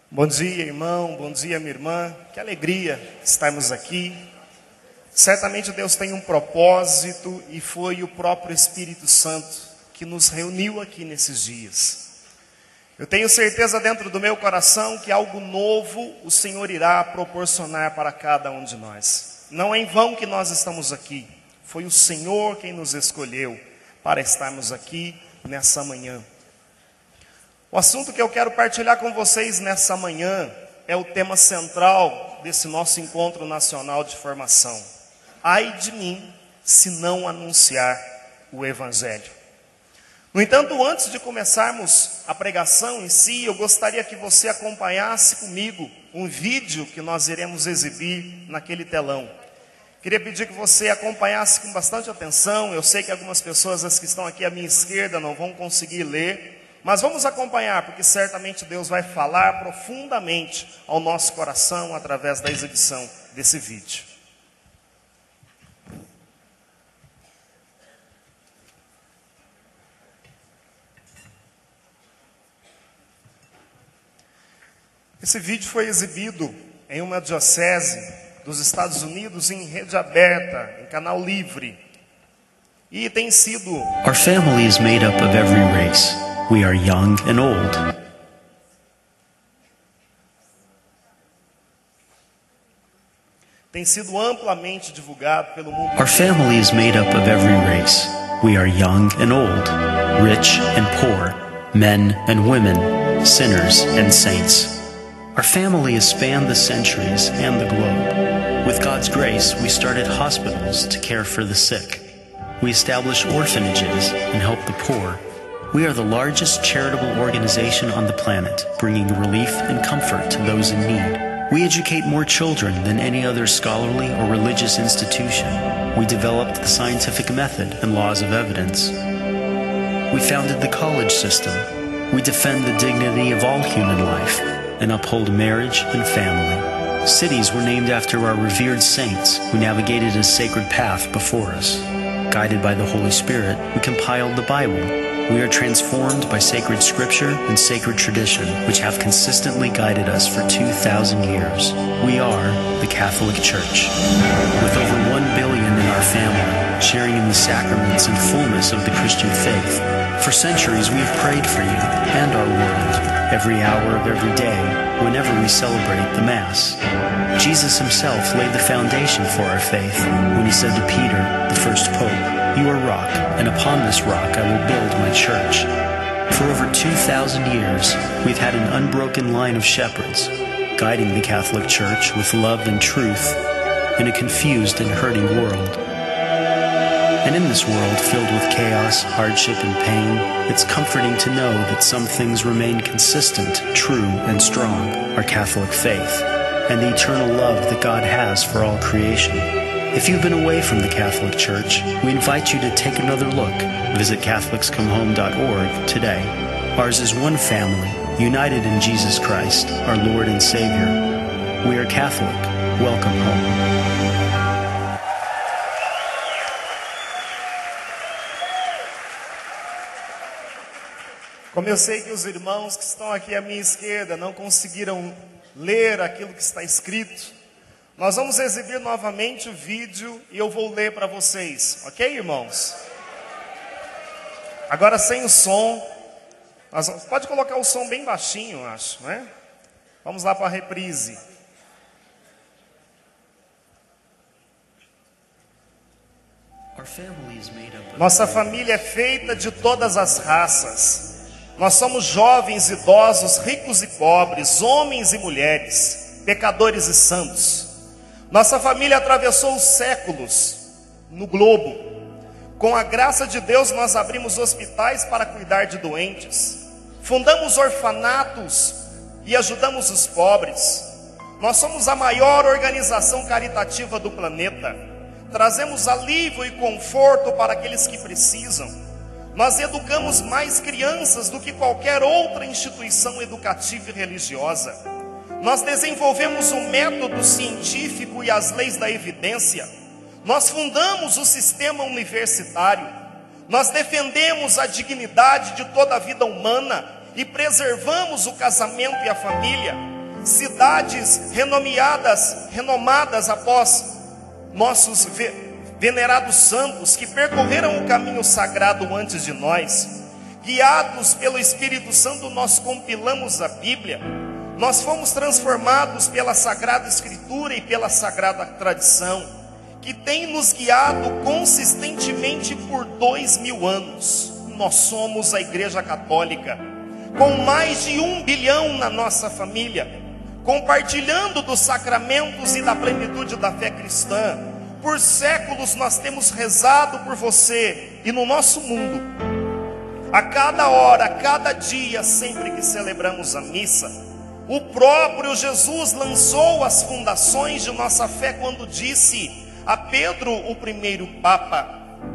Bom dia, irmão, bom dia, minha irmã. Que alegria estarmos aqui. Certamente Deus tem um propósito e foi o próprio Espírito Santo que nos reuniu aqui nesses dias. Eu tenho certeza dentro do meu coração que algo novo o Senhor irá proporcionar para cada um de nós. Não é em vão que nós estamos aqui. Foi o Senhor quem nos escolheu para estarmos aqui nessa manhã. O assunto que eu quero partilhar com vocês nessa manhã é o tema central desse nosso encontro nacional de formação. Ai de mim, se não anunciar o Evangelho. No entanto, antes de começarmos a pregação em si, eu gostaria que você acompanhasse comigo um vídeo que nós iremos exibir naquele telão. Queria pedir que você acompanhasse com bastante atenção. Eu sei que algumas pessoas, as que estão aqui à minha esquerda, não vão conseguir ler, mas vamos acompanhar, porque certamente Deus vai falar profundamente ao nosso coração através da exibição desse vídeo. Esse vídeo foi exibido em uma diocese dos Estados Unidos em rede aberta, em canal livre. E tem sido... Our family is made up of every race. We are young and old. Tem sido amplamente divulgado pelo mundo. Our family is made up of every race. We are young and old, rich and poor, men and women, sinners and saints. Our family has spanned the centuries and the globe. With God's grace, we started hospitals to care for the sick. We establish orphanages and help the poor. We are the largest charitable organization on the planet, bringing relief and comfort to those in need. We educate more children than any other scholarly or religious institution. We developed the scientific method and laws of evidence. We founded the college system. We defend the dignity of all human life and uphold marriage and family. Cities were named after our revered saints who navigated a sacred path before us. Guided by the Holy Spirit, we compiled the Bible. We are transformed by sacred scripture and sacred tradition, which have consistently guided us for 2,000 years. We are the Catholic Church. With over 1 billion in our family, sharing in the sacraments and fullness of the Christian faith, for centuries we have prayed for you and our world, every hour of every day, whenever we celebrate the Mass. Jesus himself laid the foundation for our faith when he said to Peter, the first pope, "You are rock, and upon this rock I will build my church." For over 2,000 years, we've had an unbroken line of shepherds, guiding the Catholic Church with love and truth in a confused and hurting world. And in this world filled with chaos, hardship, and pain, it's comforting to know that some things remain consistent, true, and strong, our Catholic faith, and the eternal love that God has for all creation. If you've been away from the Catholic Church, we invite you to take another look. Visit CatholicsComeHome.org today. Ours is one family, united in Jesus Christ, our Lord and Savior. We are Catholic. Welcome home. Como eu sei que os irmãos que estão aqui à minha esquerda não conseguiram ler aquilo que está escrito, nós vamos exibir novamente o vídeo e eu vou ler para vocês, ok, irmãos? Agora sem o som, pode colocar o som bem baixinho, eu acho, né? Vamos lá para a reprise. Nossa família é feita de todas as raças. Nós somos jovens, idosos, ricos e pobres, homens e mulheres, pecadores e santos. Nossa família atravessou os séculos no globo. Com a graça de Deus, nós abrimos hospitais para cuidar de doentes. Fundamos orfanatos e ajudamos os pobres. Nós somos a maior organização caritativa do planeta. Trazemos alívio e conforto para aqueles que precisam. Nós educamos mais crianças do que qualquer outra instituição educativa e religiosa. Nós desenvolvemos o método científico e as leis da evidência. Nós fundamos o sistema universitário. Nós defendemos a dignidade de toda a vida humana e preservamos o casamento e a família. cidades renomadas após nossos venerados santos que percorreram o caminho sagrado antes de nós. Guiados pelo Espírito Santo, nós compilamos a Bíblia. Nós fomos transformados pela Sagrada Escritura e pela Sagrada Tradição, que tem nos guiado consistentemente por 2000 anos. Nós somos a Igreja Católica, com mais de 1 bilhão na nossa família, compartilhando dos sacramentos e da plenitude da fé cristã. Por séculos nós temos rezado por você e no nosso mundo. A cada hora, a cada dia, sempre que celebramos a missa, o próprio Jesus lançou as fundações de nossa fé quando disse a Pedro, o primeiro Papa: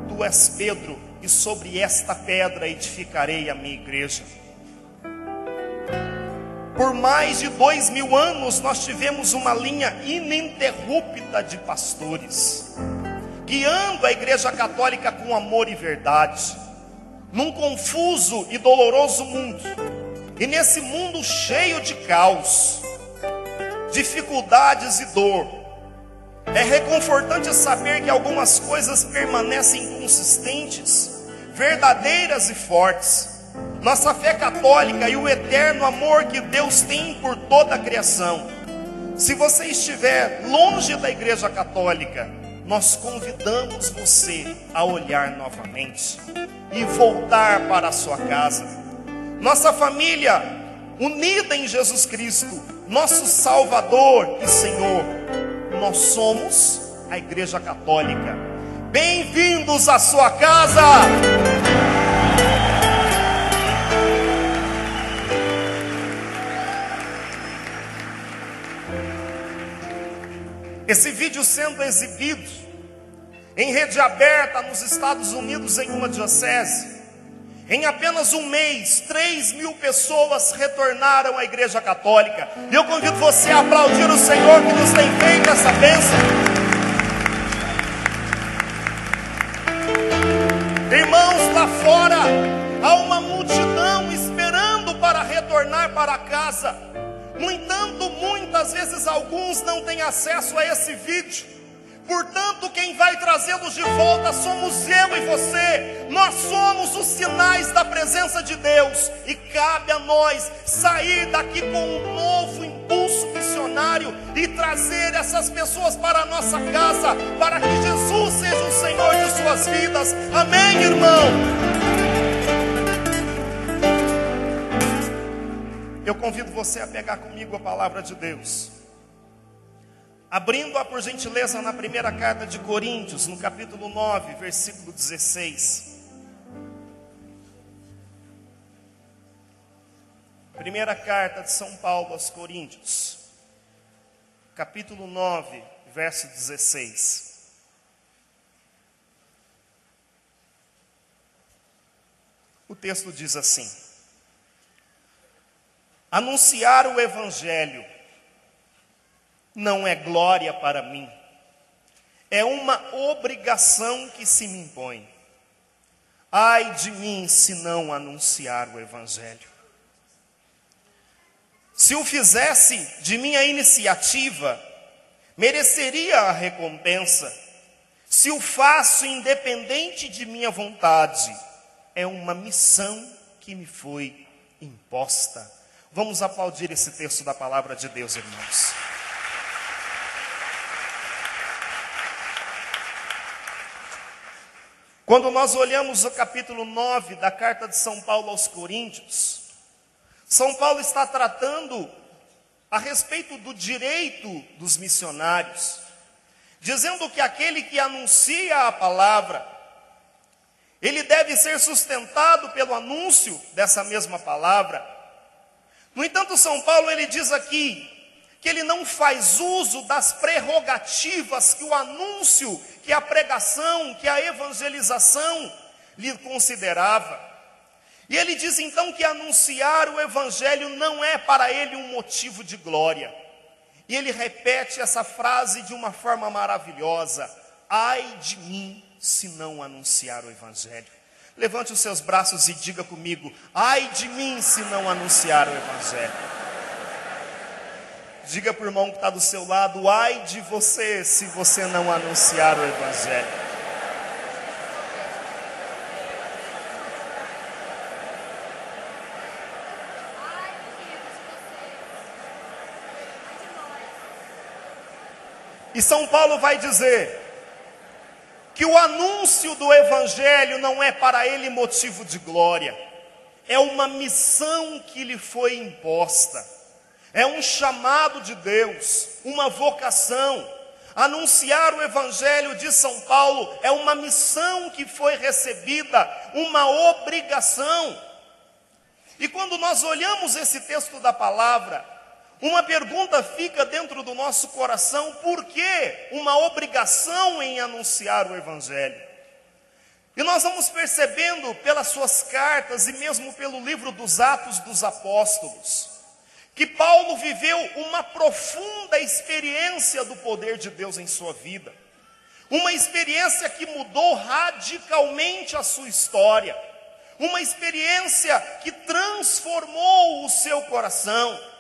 Tu és Pedro, e sobre esta pedra edificarei a minha igreja. Por mais de 2000 anos nós tivemos uma linha ininterrupta de pastores, guiando a Igreja Católica com amor e verdade, num confuso e doloroso mundo. E nesse mundo cheio de caos, dificuldades e dor, é reconfortante saber que algumas coisas permanecem consistentes, verdadeiras e fortes. Nossa fé católica e o eterno amor que Deus tem por toda a criação. Se você estiver longe da Igreja Católica, nós convidamos você a olhar novamente e voltar para a sua casa. Nossa família, unida em Jesus Cristo, nosso Salvador e Senhor, nós somos a Igreja Católica. Bem-vindos à sua casa! Esse vídeo sendo exibido em rede aberta nos Estados Unidos em uma diocese, em apenas um mês, 3.000 pessoas retornaram à Igreja Católica. E eu convido você a aplaudir o Senhor que nos tem feito essa bênção. Irmãos, lá fora há uma multidão esperando para retornar para casa. No entanto, muitas vezes alguns não têm acesso a esse vídeo. Portanto, quem vai trazê-los de volta somos eu e você. Nós somos os sinais da presença de Deus. E cabe a nós sair daqui com um novo impulso missionário e trazer essas pessoas para a nossa casa, para que Jesus seja o Senhor de suas vidas. Amém, irmão? Eu convido você a pegar comigo a palavra de Deus, abrindo-a por gentileza na primeira carta de Coríntios, no capítulo 9, versículo 16. Primeira carta de São Paulo aos Coríntios, capítulo 9, verso 16. O texto diz assim: anunciar o Evangelho não é glória para mim, é uma obrigação que se me impõe. Ai de mim se não anunciar o Evangelho. Se o fizesse de minha iniciativa, mereceria a recompensa. Se o faço independente de minha vontade, é uma missão que me foi imposta. Vamos aplaudir esse texto da palavra de Deus, irmãos. Quando nós olhamos o capítulo 9 da carta de São Paulo aos Coríntios, São Paulo está tratando a respeito do direito dos missionários, dizendo que aquele que anuncia a palavra, ele deve ser sustentado pelo anúncio dessa mesma palavra. No entanto, São Paulo ele diz aqui que ele não faz uso das prerrogativas que o anúncio, que a pregação, que a evangelização lhe considerava. E ele diz então que anunciar o Evangelho não é para ele um motivo de glória. E ele repete essa frase de uma forma maravilhosa: ai de mim se não anunciar o Evangelho. Levante os seus braços e diga comigo: ai de mim se não anunciar o Evangelho. Diga para o irmão que está do seu lado: ai de você se você não anunciar o Evangelho. E São Paulo vai dizer que o anúncio do Evangelho não é para ele motivo de glória, é uma missão que lhe foi imposta, é um chamado de Deus, uma vocação. Anunciar o Evangelho, diz São Paulo, é uma missão que foi recebida, uma obrigação. E quando nós olhamos esse texto da palavra, uma pergunta fica dentro do nosso coração: por que uma obrigação em anunciar o Evangelho? E nós vamos percebendo pelas suas cartas e mesmo pelo livro dos Atos dos Apóstolos, que Paulo viveu uma profunda experiência do poder de Deus em sua vida. Uma experiência que mudou radicalmente a sua história. Uma experiência que transformou o seu coração.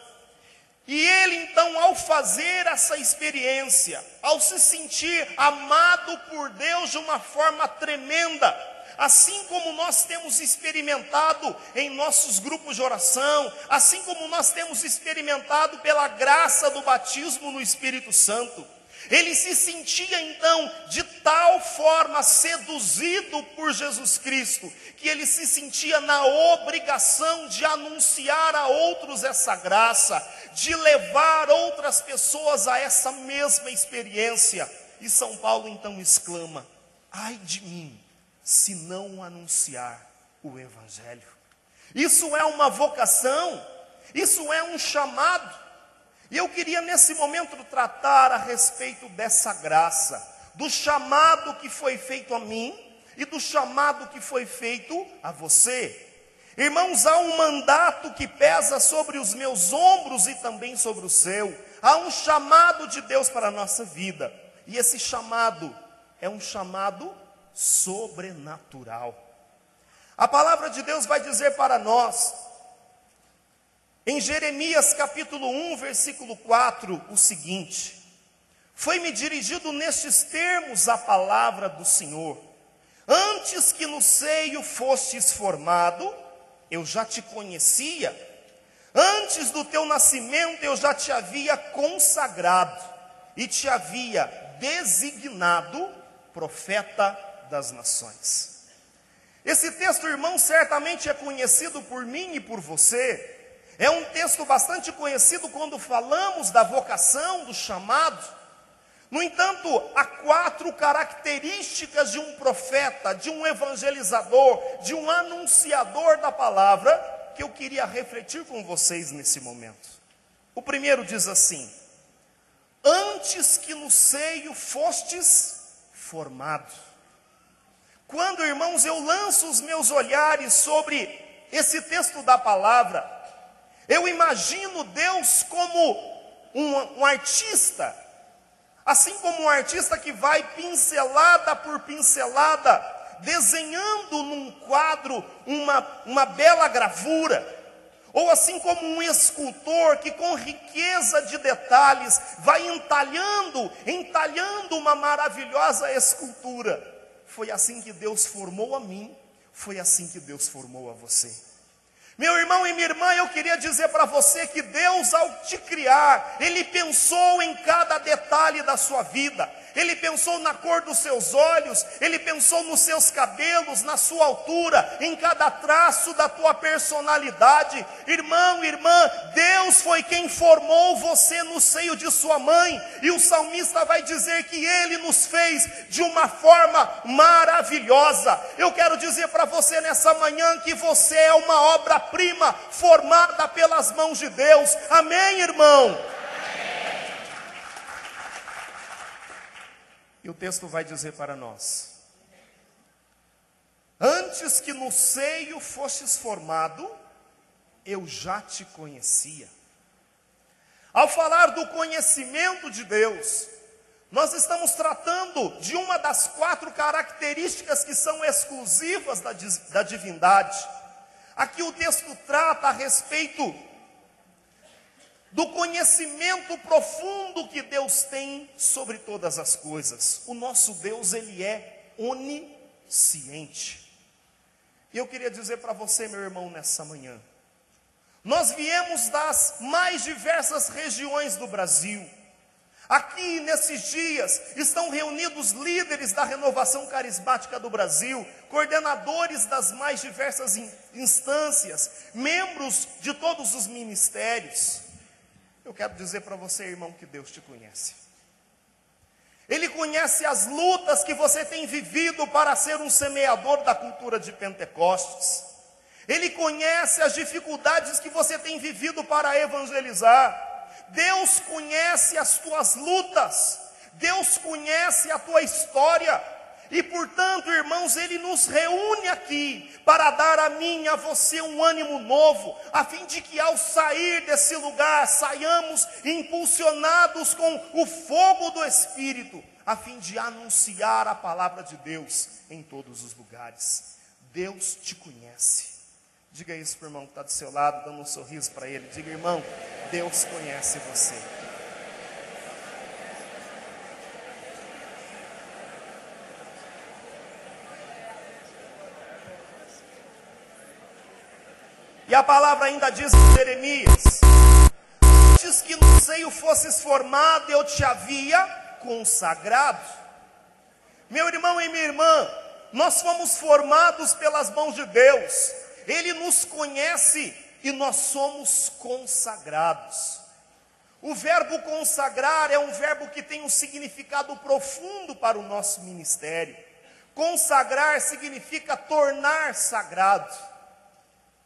E ele então, ao fazer essa experiência, ao se sentir amado por Deus de uma forma tremenda, assim como nós temos experimentado em nossos grupos de oração, assim como nós temos experimentado pela graça do batismo no Espírito Santo, ele se sentia então de tal forma seduzido por Jesus Cristo, que ele se sentia na obrigação de anunciar a outros essa graça, de levar outras pessoas a essa mesma experiência. E São Paulo então exclama: ai de mim, se não anunciar o Evangelho. Isso é uma vocação, isso é um chamado. E eu queria nesse momento tratar a respeito dessa graça, do chamado que foi feito a mim e do chamado que foi feito a você. Irmãos, há um mandato que pesa sobre os meus ombros e também sobre o seu. Há um chamado de Deus para a nossa vida. E esse chamado é um chamado sobrenatural. A palavra de Deus vai dizer para nós, em Jeremias capítulo 1, versículo 4, o seguinte: foi-me dirigido nestes termos a palavra do Senhor: antes que no seio fostes formado, eu já te conhecia. Antes do teu nascimento eu já te havia consagrado e te havia designado profeta das nações. Esse texto, irmão, certamente é conhecido por mim e por você. É um texto bastante conhecido quando falamos da vocação, do chamado. No entanto, há 4 características de um profeta, de um evangelizador, de um anunciador da palavra, que eu queria refletir com vocês nesse momento. O primeiro diz assim: antes que no seio fostes formado. Quando, irmãos, eu lanço os meus olhares sobre esse texto da palavra, eu imagino Deus como um artista, assim como um artista que vai pincelada por pincelada, desenhando num quadro uma bela gravura, ou assim como um escultor que com riqueza de detalhes vai entalhando uma maravilhosa escultura. Foi assim que Deus formou a mim, foi assim que Deus formou a você. Meu irmão e minha irmã, eu queria dizer para você que Deus, ao te criar, Ele pensou em cada detalhe da sua vida. Ele pensou na cor dos seus olhos, Ele pensou nos seus cabelos, na sua altura, em cada traço da tua personalidade. Irmão, irmã, Deus foi quem formou você no seio de sua mãe. E o salmista vai dizer que Ele nos fez de uma forma maravilhosa. Eu quero dizer para você nessa manhã que você é uma obra-prima formada pelas mãos de Deus. Amém, irmão? E o texto vai dizer para nós: antes que no seio fostes formado, eu já te conhecia. Ao falar do conhecimento de Deus, nós estamos tratando de uma das 4 características que são exclusivas da divindade. Aqui o texto trata a respeito do conhecimento profundo que Deus tem sobre todas as coisas. O nosso Deus, Ele é onisciente. E eu queria dizer para você, meu irmão, nessa manhã, nós viemos das mais diversas regiões do Brasil. Aqui, nesses dias, estão reunidos líderes da renovação carismática do Brasil, coordenadores das mais diversas instâncias, membros de todos os ministérios. Eu quero dizer para você, irmão, que Deus te conhece. Ele conhece as lutas que você tem vivido para ser um semeador da cultura de Pentecostes. Ele conhece as dificuldades que você tem vivido para evangelizar. Deus conhece as tuas lutas. Deus conhece a tua história. E portanto, irmãos, Ele nos reúne aqui para dar a mim e a você um ânimo novo, a fim de que ao sair desse lugar, saiamos impulsionados com o fogo do Espírito, a fim de anunciar a palavra de Deus em todos os lugares. Deus te conhece. Diga isso para o irmão que está do seu lado, dando um sorriso para ele. Diga, irmão, Deus conhece você. E a palavra ainda diz em Jeremias: antes que no seio fosses formado, eu te havia consagrado. Meu irmão e minha irmã, nós fomos formados pelas mãos de Deus. Ele nos conhece e nós somos consagrados. O verbo consagrar é um verbo que tem um significado profundo para o nosso ministério. Consagrar significa tornar sagrado.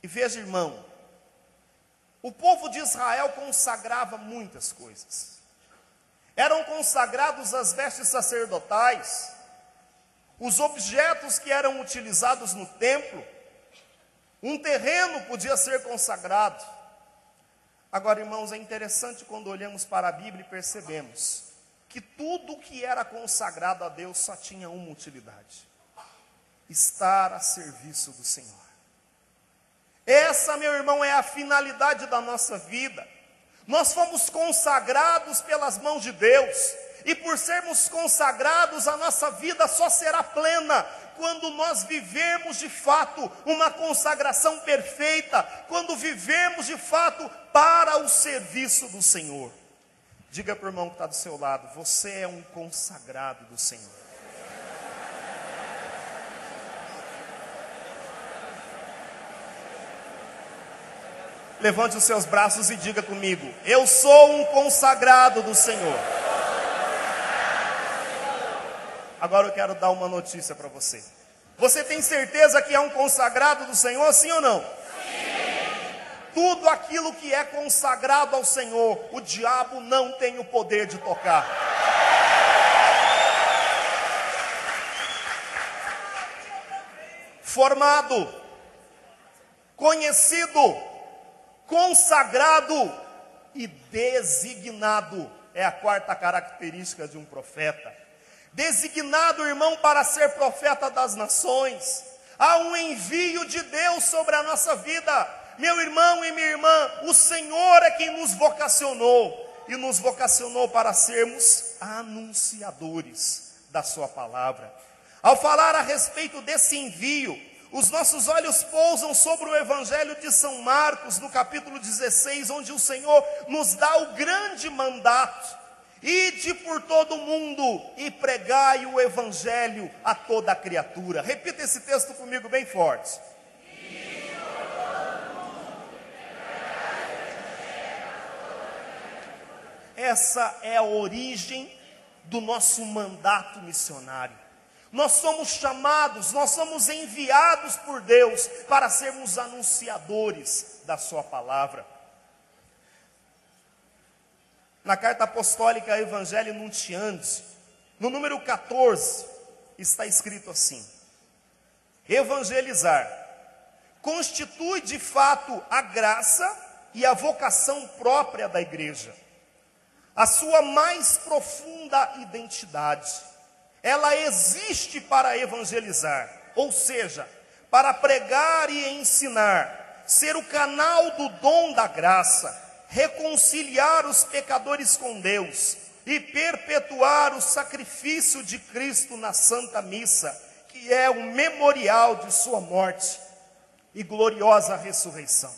E veja, irmão, o povo de Israel consagrava muitas coisas. Eram consagrados as vestes sacerdotais, os objetos que eram utilizados no templo. Um terreno podia ser consagrado. Agora, irmãos, é interessante quando olhamos para a Bíblia e percebemos que tudo que era consagrado a Deus só tinha uma utilidade: estar a serviço do Senhor. Essa, meu irmão, é a finalidade da nossa vida. Nós fomos consagrados pelas mãos de Deus, e por sermos consagrados, a nossa vida só será plena quando nós vivermos de fato uma consagração perfeita, quando vivermos de fato para o serviço do Senhor. Diga para o irmão que está do seu lado: você é um consagrado do Senhor. Levante os seus braços e diga comigo: eu sou um consagrado do Senhor. Agora eu quero dar uma notícia para você. Você tem certeza que é um consagrado do Senhor, sim ou não? Sim. Tudo aquilo que é consagrado ao Senhor, o diabo não tem o poder de tocar. Formado, conhecido, consagrado e designado é a quarta característica de um profeta. Designado, irmão, para ser profeta das nações. Há um envio de Deus sobre a nossa vida. Meu irmão e minha irmã, o Senhor é quem nos vocacionou. E nos vocacionou para sermos anunciadores da sua palavra. Ao falar a respeito desse envio, os nossos olhos pousam sobre o Evangelho de São Marcos, no capítulo 16, onde o Senhor nos dá o grande mandato: ide por todo o mundo e pregai o Evangelho a toda a criatura. Repita esse texto comigo bem forte. Essa é a origem do nosso mandato missionário. Nós somos chamados, nós somos enviados por Deus para sermos anunciadores da sua palavra. Na carta apostólica Evangelii Nuntiandi, no número 14, está escrito assim: evangelizar constitui de fato a graça e a vocação própria da igreja, a sua mais profunda identidade. Ela existe para evangelizar, ou seja, para pregar e ensinar, ser o canal do dom da graça, reconciliar os pecadores com Deus e perpetuar o sacrifício de Cristo na Santa Missa, que é o memorial de sua morte e gloriosa ressurreição.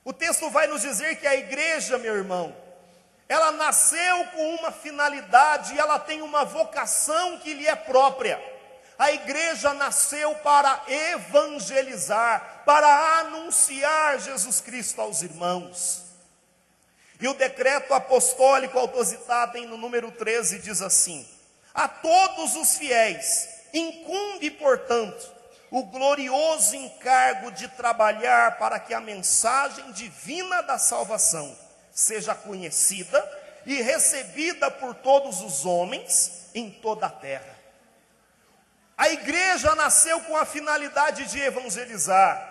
O texto vai nos dizer que a igreja, meu irmão, ela nasceu com uma finalidade e ela tem uma vocação que lhe é própria. A igreja nasceu para evangelizar, para anunciar Jesus Cristo aos irmãos. E o decreto apostólico Autositatem no número 13 diz assim: a todos os fiéis incumbe, portanto, o glorioso encargo de trabalhar para que a mensagem divina da salvação seja conhecida e recebida por todos os homens em toda a terra. A igreja nasceu com a finalidade de evangelizar.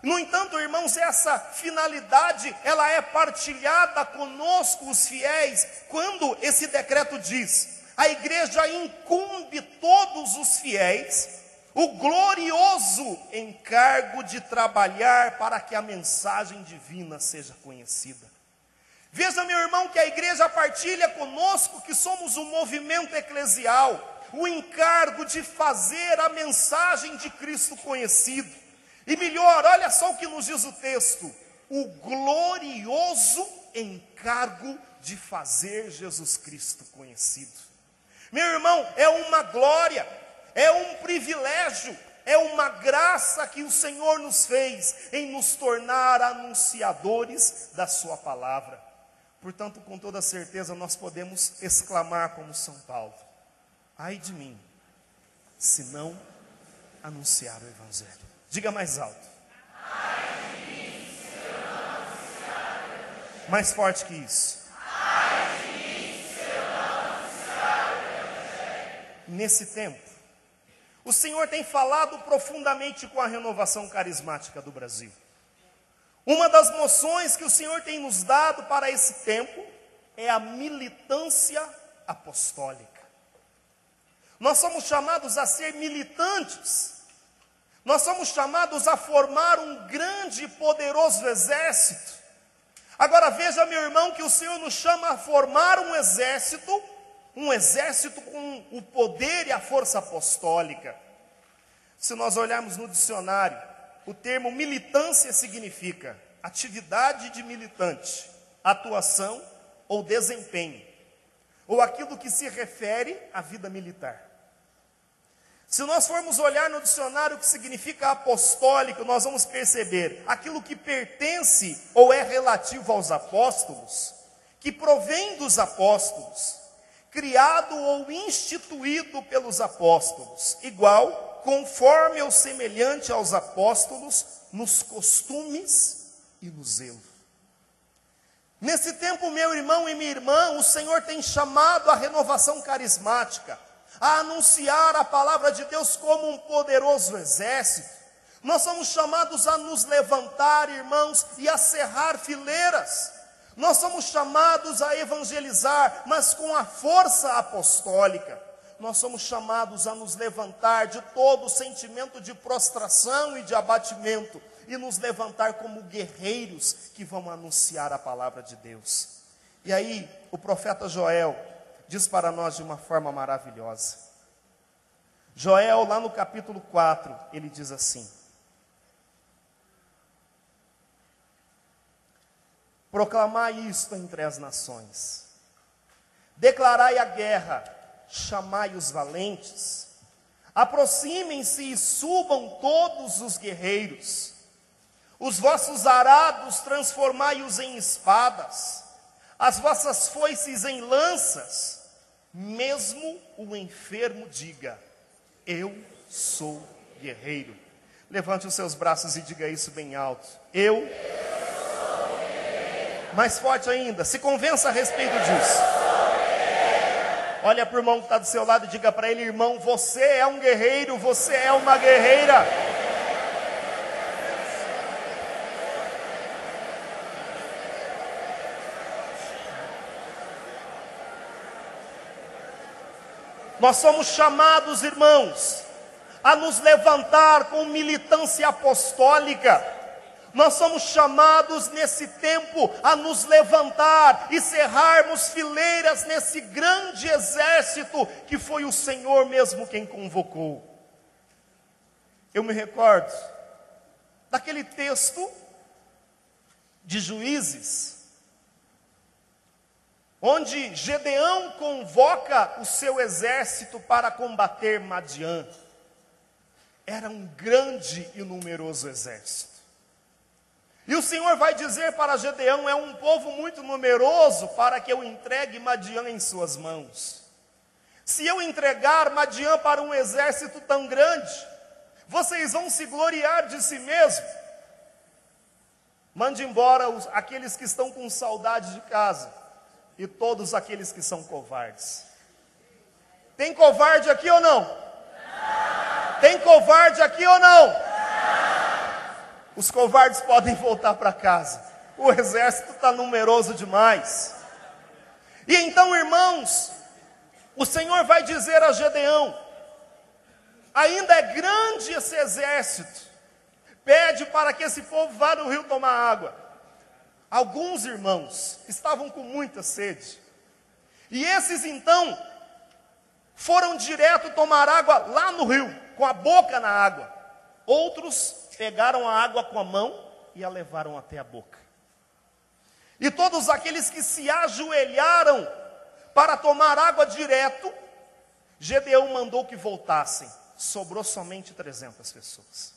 No entanto, irmãos, essa finalidade, ela é partilhada conosco, os fiéis, quando esse decreto diz: a igreja incumbe todos os fiéis o glorioso encargo de trabalhar para que a mensagem divina seja conhecida. Veja, meu irmão, que a igreja partilha conosco, que somos um movimento eclesial, o encargo de fazer a mensagem de Cristo conhecido. E melhor, olha só o que nos diz o texto: o glorioso encargo de fazer Jesus Cristo conhecido. Meu irmão, é uma glória, é um privilégio, é uma graça que o Senhor nos fez em nos tornar anunciadores da sua palavra. Portanto, com toda certeza, nós podemos exclamar como São Paulo: ai de mim, se não anunciar o Evangelho. Diga mais alto. Ai de mim, se eu não anunciar o Evangelho. Mais forte que isso. Ai de mim, se eu não anunciar o Evangelho. Nesse tempo, o Senhor tem falado profundamente com a renovação carismática do Brasil. Uma das moções que o Senhor tem nos dado para esse tempo é a militância apostólica. Nós somos chamados a ser militantes. Nós somos chamados a formar um grande e poderoso exército. Agora veja, meu irmão, que o Senhor nos chama a formar um exército com o poder e a força apostólica. Se nós olharmos no dicionário, o termo militância significa atividade de militante, atuação ou desempenho, ou aquilo que se refere à vida militar. Se nós formos olhar no dicionário o que significa apostólico, nós vamos perceber aquilo que pertence ou é relativo aos apóstolos, que provém dos apóstolos, criado ou instituído pelos apóstolos, igual, conforme ou semelhante aos apóstolos, nos costumes e no zelo. Nesse tempo, meu irmão e minha irmã, o Senhor tem chamado a renovação carismática, a anunciar a palavra de Deus como um poderoso exército. Nós somos chamados a nos levantar, irmãos, e a cerrar fileiras. Nós somos chamados a evangelizar, mas com a força apostólica. Nós somos chamados a nos levantar de todo o sentimento de prostração e de abatimento, e nos levantar como guerreiros que vão anunciar a palavra de Deus. E aí, o profeta Joel diz para nós de uma forma maravilhosa. Joel, lá no capítulo 4, ele diz assim: proclamai isto entre as nações, declarai a guerra, chamai os valentes, aproximem-se e subam todos os guerreiros, os vossos arados transformai-os em espadas, as vossas foices em lanças, mesmo o enfermo diga: eu sou guerreiro. Levante os seus braços e diga isso bem alto: eu sou guerreiro. Mais forte ainda, se convença a respeito disso. Olha para o irmão que está do seu lado e diga para ele: irmão, você é um guerreiro, você é uma guerreira. Nós somos chamados, irmãos, a nos levantar com militância apostólica. Nós somos chamados nesse tempo a nos levantar e cerrarmos fileiras nesse grande exército que foi o Senhor mesmo quem convocou. Eu me recordo daquele texto de Juízes, onde Gedeão convoca o seu exército para combater Madiã. Era um grande e numeroso exército. E o Senhor vai dizer para Gedeão: é um povo muito numeroso para que eu entregue Madiã em suas mãos. Se eu entregar Madiã para um exército tão grande, vocês vão se gloriar de si mesmo. Mande embora aqueles que estão com saudade de casa e todos aqueles que são covardes. Tem covarde aqui ou não? Tem covarde aqui ou não? Os covardes podem voltar para casa. O exército está numeroso demais. E então, irmãos, o Senhor vai dizer a Gedeão: ainda é grande esse exército. Pede para que esse povo vá no rio tomar água. Alguns irmãos estavam com muita sede. E esses então foram direto tomar água lá no rio, com a boca na água. Outros pegaram a água com a mão e a levaram até a boca. E todos aqueles que se ajoelharam para tomar água direto, Gedeão mandou que voltassem. Sobrou somente 300 pessoas.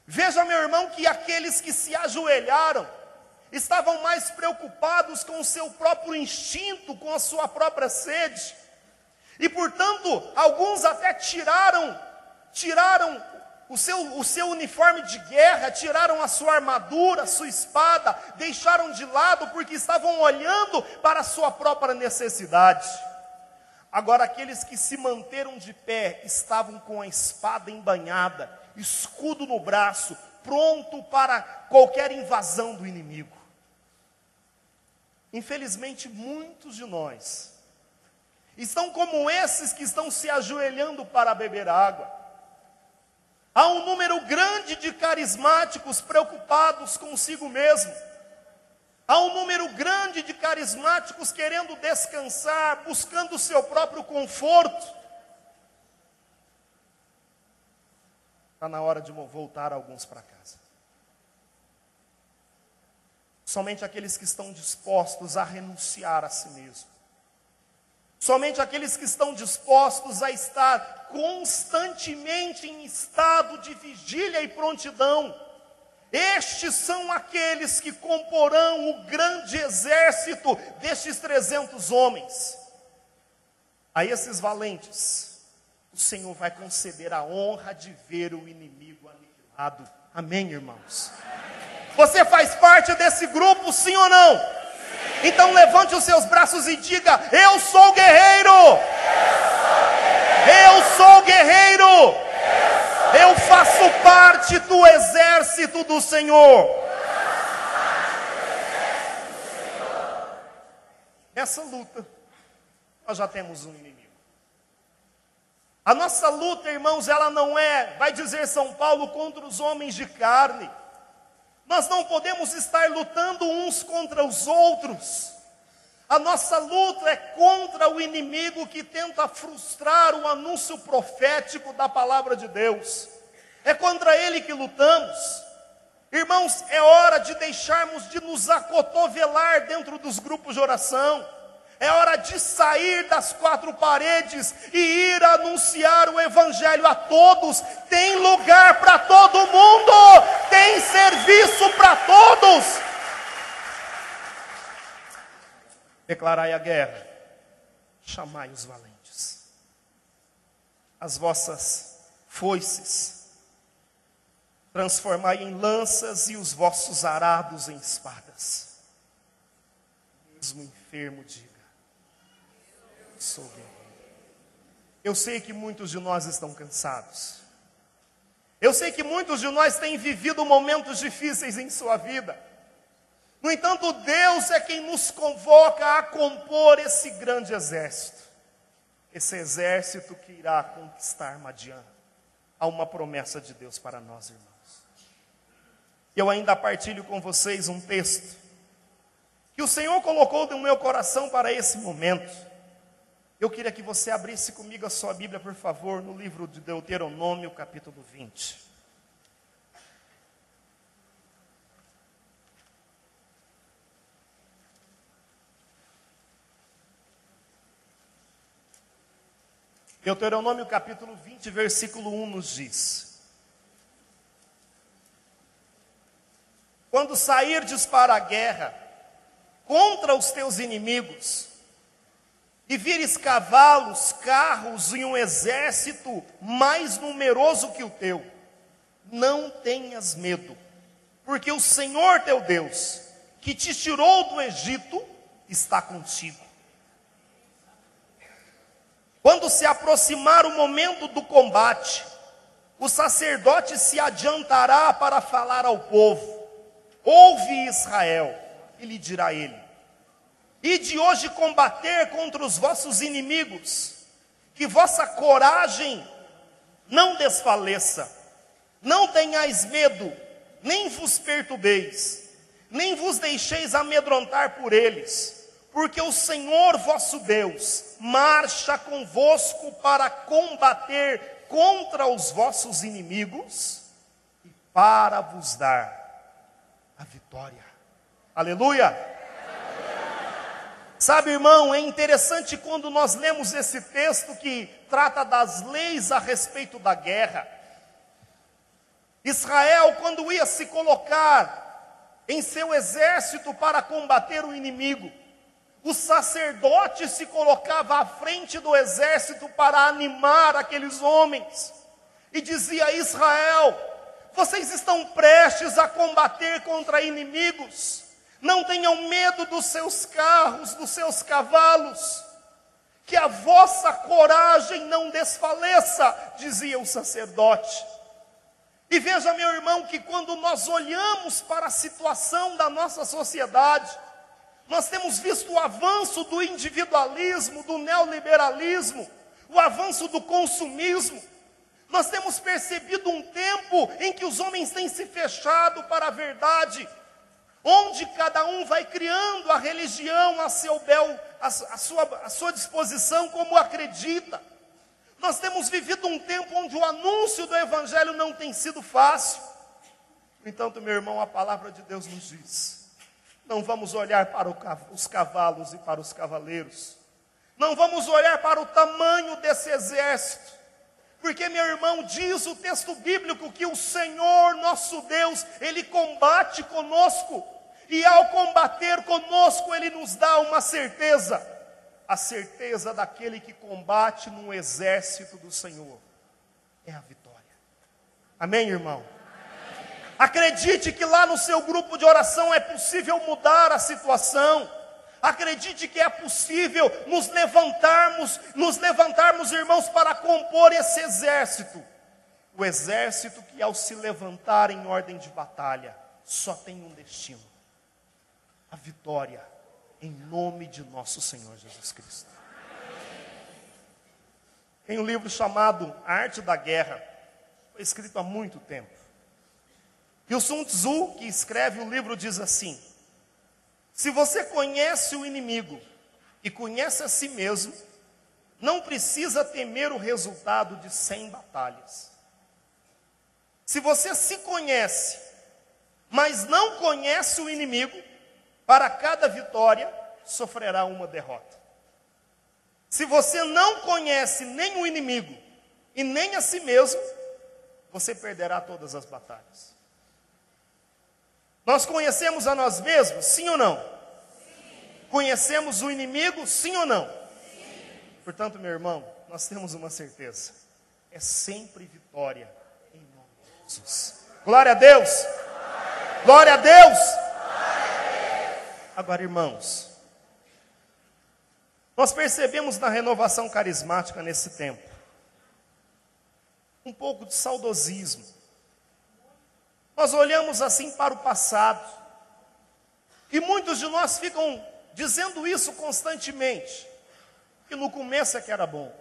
Veja, meu irmão, que aqueles que se ajoelharam estavam mais preocupados com o seu próprio instinto, com a sua própria sede. E, portanto, alguns até tiraram o seu uniforme de guerra, tiraram a sua armadura, a sua espada, deixaram de lado porque estavam olhando para a sua própria necessidade. Agora, aqueles que se manteram de pé estavam com a espada embainhada, escudo no braço, pronto para qualquer invasão do inimigo. Infelizmente, muitos de nós estão como esses que estão se ajoelhando para beber água. Há um número grande de carismáticos preocupados consigo mesmo. Há um número grande de carismáticos querendo descansar, buscando o seu próprio conforto. Está na hora de voltar alguns para casa. Somente aqueles que estão dispostos a renunciar a si mesmo. Somente aqueles que estão dispostos a estar constantemente em estado de vigília e prontidão. Estes são aqueles que comporão o grande exército destes 300 homens. A esses valentes, o Senhor vai conceder a honra de ver o inimigo aniquilado. Amém, irmãos? Você faz parte desse grupo, sim ou não? Sim. Então levante os seus braços e diga: eu sou guerreiro! Eu sou guerreiro! Eu faço parte do exército do Senhor. Nessa luta, nós já temos um inimigo. A nossa luta, irmãos, ela não é, vai dizer São Paulo, contra os homens de carne. Nós não podemos estar lutando uns contra os outros. A nossa luta é contra o inimigo que tenta frustrar o anúncio profético da palavra de Deus. É contra ele que lutamos. Irmãos, é hora de deixarmos de nos acotovelar dentro dos grupos de oração. É hora de sair das quatro paredes e ir anunciar o evangelho a todos. Tem lugar para todo mundo. Tem serviço para todos. Declarai a guerra. Chamai os valentes. As vossas foices transformai em lanças e os vossos arados em espadas. Mesmo enfermo diga: sou guerreiro. Eu sei que muitos de nós estão cansados. Eu sei que muitos de nós têm vivido momentos difíceis em sua vida. No entanto, Deus é quem nos convoca a compor esse grande exército. Esse exército que irá conquistar Madiã. Há uma promessa de Deus para nós, irmãos. Eu ainda partilho com vocês um texto que o Senhor colocou no meu coração para esse momento. Eu queria que você abrisse comigo a sua Bíblia, por favor, no livro de Deuteronômio, capítulo 20. Deuteronômio capítulo 20, versículo 1 nos diz: quando sairdes para a guerra contra os teus inimigos, e vires cavalos, carros e um exército mais numeroso que o teu, não tenhas medo, porque o Senhor teu Deus, que te tirou do Egito, está contigo. Quando se aproximar o momento do combate, o sacerdote se adiantará para falar ao povo: ouve, Israel, e lhe dirá ele: ide hoje combater contra os vossos inimigos, que vossa coragem não desfaleça, não tenhais medo, nem vos perturbeis, nem vos deixeis amedrontar por eles, porque o Senhor vosso Deus marcha convosco para combater contra os vossos inimigos e para vos dar a vitória. Aleluia! Sabe, irmão, é interessante quando nós lemos esse texto que trata das leis a respeito da guerra. Israel, quando ia se colocar em seu exército para combater o inimigo, o sacerdote se colocava à frente do exército para animar aqueles homens e dizia: Israel, vocês estão prestes a combater contra inimigos. Não tenham medo dos seus carros, dos seus cavalos, que a vossa coragem não desfaleça, dizia o sacerdote. E veja, meu irmão, que quando nós olhamos para a situação da nossa sociedade, nós temos visto o avanço do individualismo, do neoliberalismo, o avanço do consumismo. Nós temos percebido um tempo em que os homens têm se fechado para a verdade, onde cada um vai criando a religião a sua disposição, como acredita. Nós temos vivido um tempo onde o anúncio do Evangelho não tem sido fácil. No entanto, meu irmão, a palavra de Deus nos diz: não vamos olhar para os cavalos e para os cavaleiros, não vamos olhar para o tamanho desse exército, porque, meu irmão, diz o texto bíblico que o Senhor nosso Deus, Ele combate conosco. E ao combater conosco, Ele nos dá uma certeza, a certeza daquele que combate no exército do Senhor, é a vitória. Amém, irmão? Amém. Acredite que lá no seu grupo de oração é possível mudar a situação. Acredite que é possível nos levantarmos, irmãos, para compor esse exército. O exército que, ao se levantar em ordem de batalha, só tem um destino: a vitória, em nome de nosso Senhor Jesus Cristo. Tem um livro chamado A Arte da Guerra, foi escrito há muito tempo. E o Sun Tzu, que escreve o livro, diz assim: se você conhece o inimigo e conhece a si mesmo, não precisa temer o resultado de 100 batalhas. Se você se conhece, mas não conhece o inimigo, para cada vitória sofrerá uma derrota. Se você não conhece nem o inimigo e nem a si mesmo, você perderá todas as batalhas. Nós conhecemos a nós mesmos, sim ou não? Sim. Conhecemos o inimigo, sim ou não? Sim. Portanto, meu irmão, nós temos uma certeza: é sempre vitória em nome de Jesus. Glória a Deus! Glória a Deus! Agora, irmãos, nós percebemos na renovação carismática nesse tempo um pouco de saudosismo. Nós olhamos assim para o passado e muitos de nós ficam dizendo isso constantemente, que no começo é que era bom.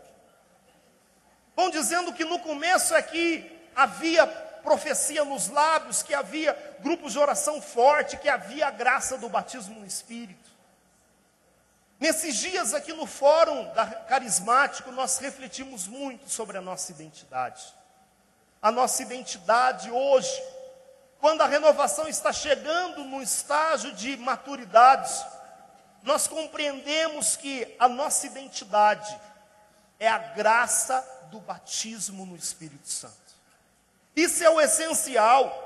Vão dizendo que no começo é que havia profecia nos lábios, que havia grupos de oração forte, que havia a graça do batismo no Espírito. Nesses dias aqui no Fórum Carismático, nós refletimos muito sobre a nossa identidade. A nossa identidade hoje, quando a renovação está chegando no estágio de maturidade, nós compreendemos que a nossa identidade é a graça do batismo no Espírito Santo. Isso é o essencial.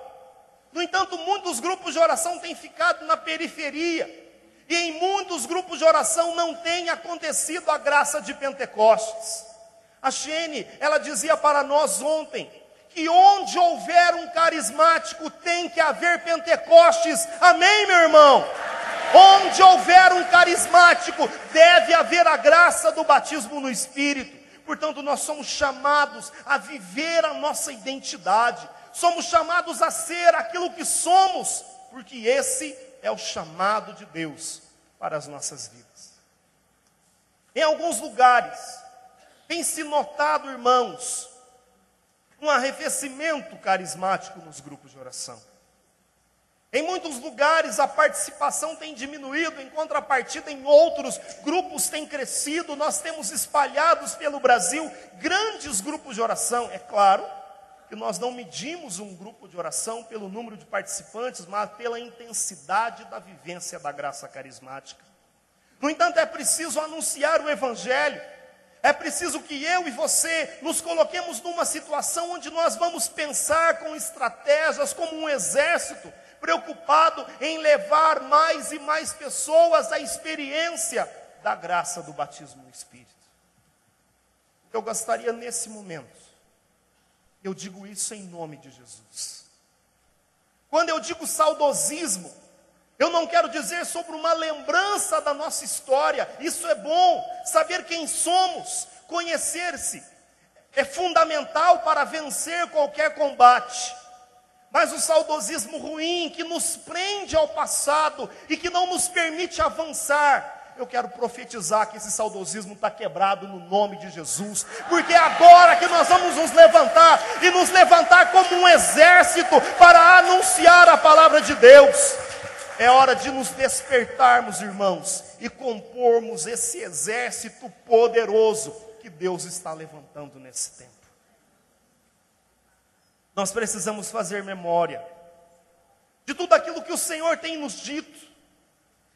No entanto, muitos grupos de oração têm ficado na periferia. E em muitos grupos de oração não tem acontecido a graça de Pentecostes. A Shene, ela dizia para nós ontem, que onde houver um carismático tem que haver Pentecostes. Amém, meu irmão? Onde houver um carismático, deve haver a graça do batismo no Espírito. Portanto, nós somos chamados a viver a nossa identidade. Somos chamados a ser aquilo que somos, porque esse é o chamado de Deus para as nossas vidas. Em alguns lugares, tem se notado, irmãos, um arrefecimento carismático nos grupos de oração. Em muitos lugares a participação tem diminuído, em contrapartida em outros grupos tem crescido. Nós temos espalhados pelo Brasil grandes grupos de oração. É claro que nós não medimos um grupo de oração pelo número de participantes, mas pela intensidade da vivência da graça carismática. No entanto, é preciso anunciar o Evangelho. É preciso que eu e você nos coloquemos numa situação onde nós vamos pensar com estratégias, como um exército, preocupado em levar mais e mais pessoas à experiência da graça do batismo no Espírito. Eu gostaria nesse momento, eu digo isso em nome de Jesus. Quando eu digo saudosismo, eu não quero dizer sobre uma lembrança da nossa história. Isso é bom, saber quem somos, conhecer-se, é fundamental para vencer qualquer combate. Mas o saudosismo ruim, que nos prende ao passado e que não nos permite avançar, eu quero profetizar que esse saudosismo está quebrado no nome de Jesus, porque é agora que nós vamos nos levantar, e nos levantar como um exército para anunciar a palavra de Deus. É hora de nos despertarmos, irmãos, e compormos esse exército poderoso que Deus está levantando nesse tempo. Nós precisamos fazer memória de tudo aquilo que o Senhor tem nos dito.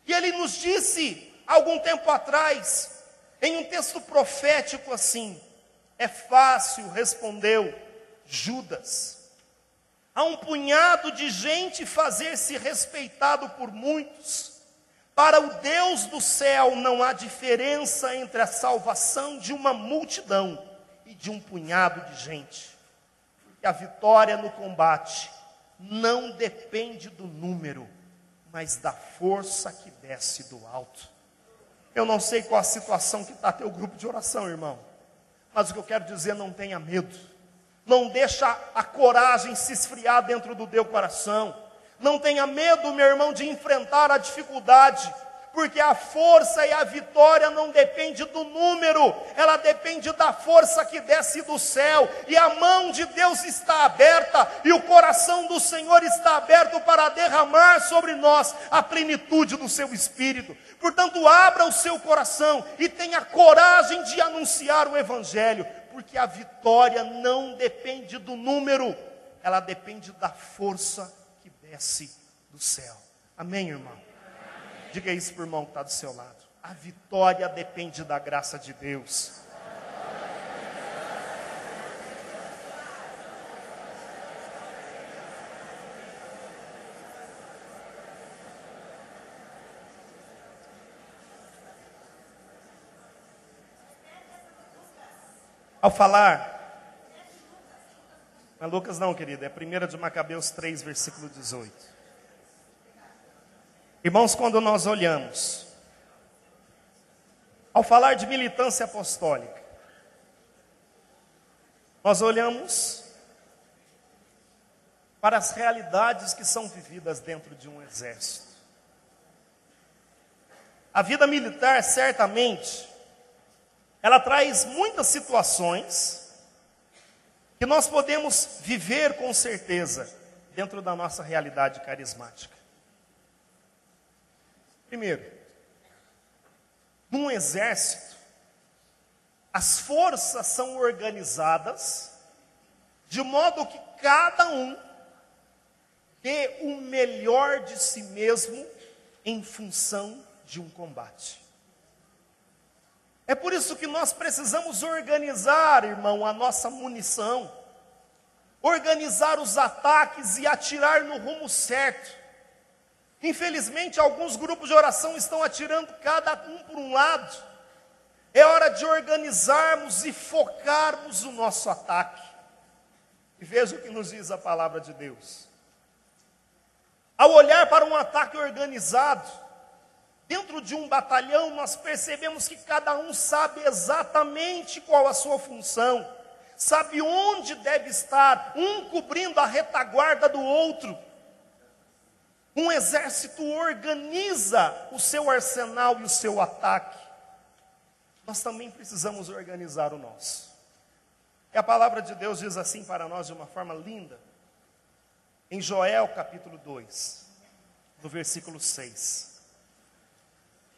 E Ele nos disse, algum tempo atrás, em um texto profético assim: é fácil, respondeu Judas, a um punhado de gente fazer-se respeitado por muitos. Para o Deus do céu não há diferença entre a salvação de uma multidão e de um punhado de gente. A vitória no combate não depende do número, mas da força que desce do alto. Eu não sei qual a situação que está teu grupo de oração, irmão, mas o que eu quero dizer, não tenha medo. Não deixa a coragem se esfriar dentro do teu coração. Não tenha medo, meu irmão, de enfrentar a dificuldade, porque a força e a vitória não depende do número, ela depende da força que desce do céu, e a mão de Deus está aberta, e o coração do Senhor está aberto para derramar sobre nós a plenitude do seu Espírito. Portanto, abra o seu coração e tenha coragem de anunciar o Evangelho, porque a vitória não depende do número, ela depende da força que desce do céu. Amém, irmão? Diga isso para o irmão que está do seu lado. A vitória depende da graça de Deus. Ao falar, não é Lucas não, querida, é 1 de Macabeus 3, versículo 18. Irmãos, quando nós olhamos, ao falar de militância apostólica, nós olhamos para as realidades que são vividas dentro de um exército. A vida militar, certamente, ela traz muitas situações que nós podemos viver com certeza dentro da nossa realidade carismática. Primeiro, num exército, as forças são organizadas de modo que cada um dê o melhor de si mesmo em função de um combate. É por isso que nós precisamos organizar, irmão, a nossa munição, organizar os ataques e atirar no rumo certo. Infelizmente, alguns grupos de oração estão atirando cada um por um lado. É hora de organizarmos e focarmos o nosso ataque. E veja o que nos diz a palavra de Deus. Ao olhar para um ataque organizado, dentro de um batalhão, nós percebemos que cada um sabe exatamente qual a sua função, sabe onde deve estar, um cobrindo a retaguarda do outro. Um exército organiza o seu arsenal e o seu ataque. Nós também precisamos organizar o nosso. E a palavra de Deus diz assim para nós de uma forma linda, em Joel capítulo 2, no versículo 6.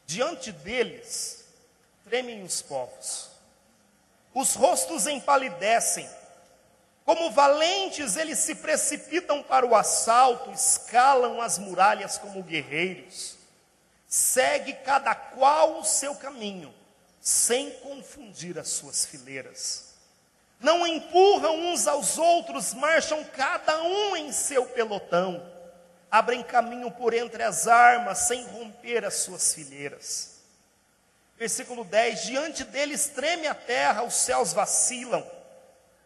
Diante deles tremem os povos, os rostos empalidecem, como valentes eles se precipitam para o assalto, escalam as muralhas como guerreiros, segue cada qual o seu caminho, sem confundir as suas fileiras. Não empurram uns aos outros, marcham cada um em seu pelotão. Abrem caminho por entre as armas, sem romper as suas fileiras. Versículo 10. Diante deles treme a terra, os céus vacilam.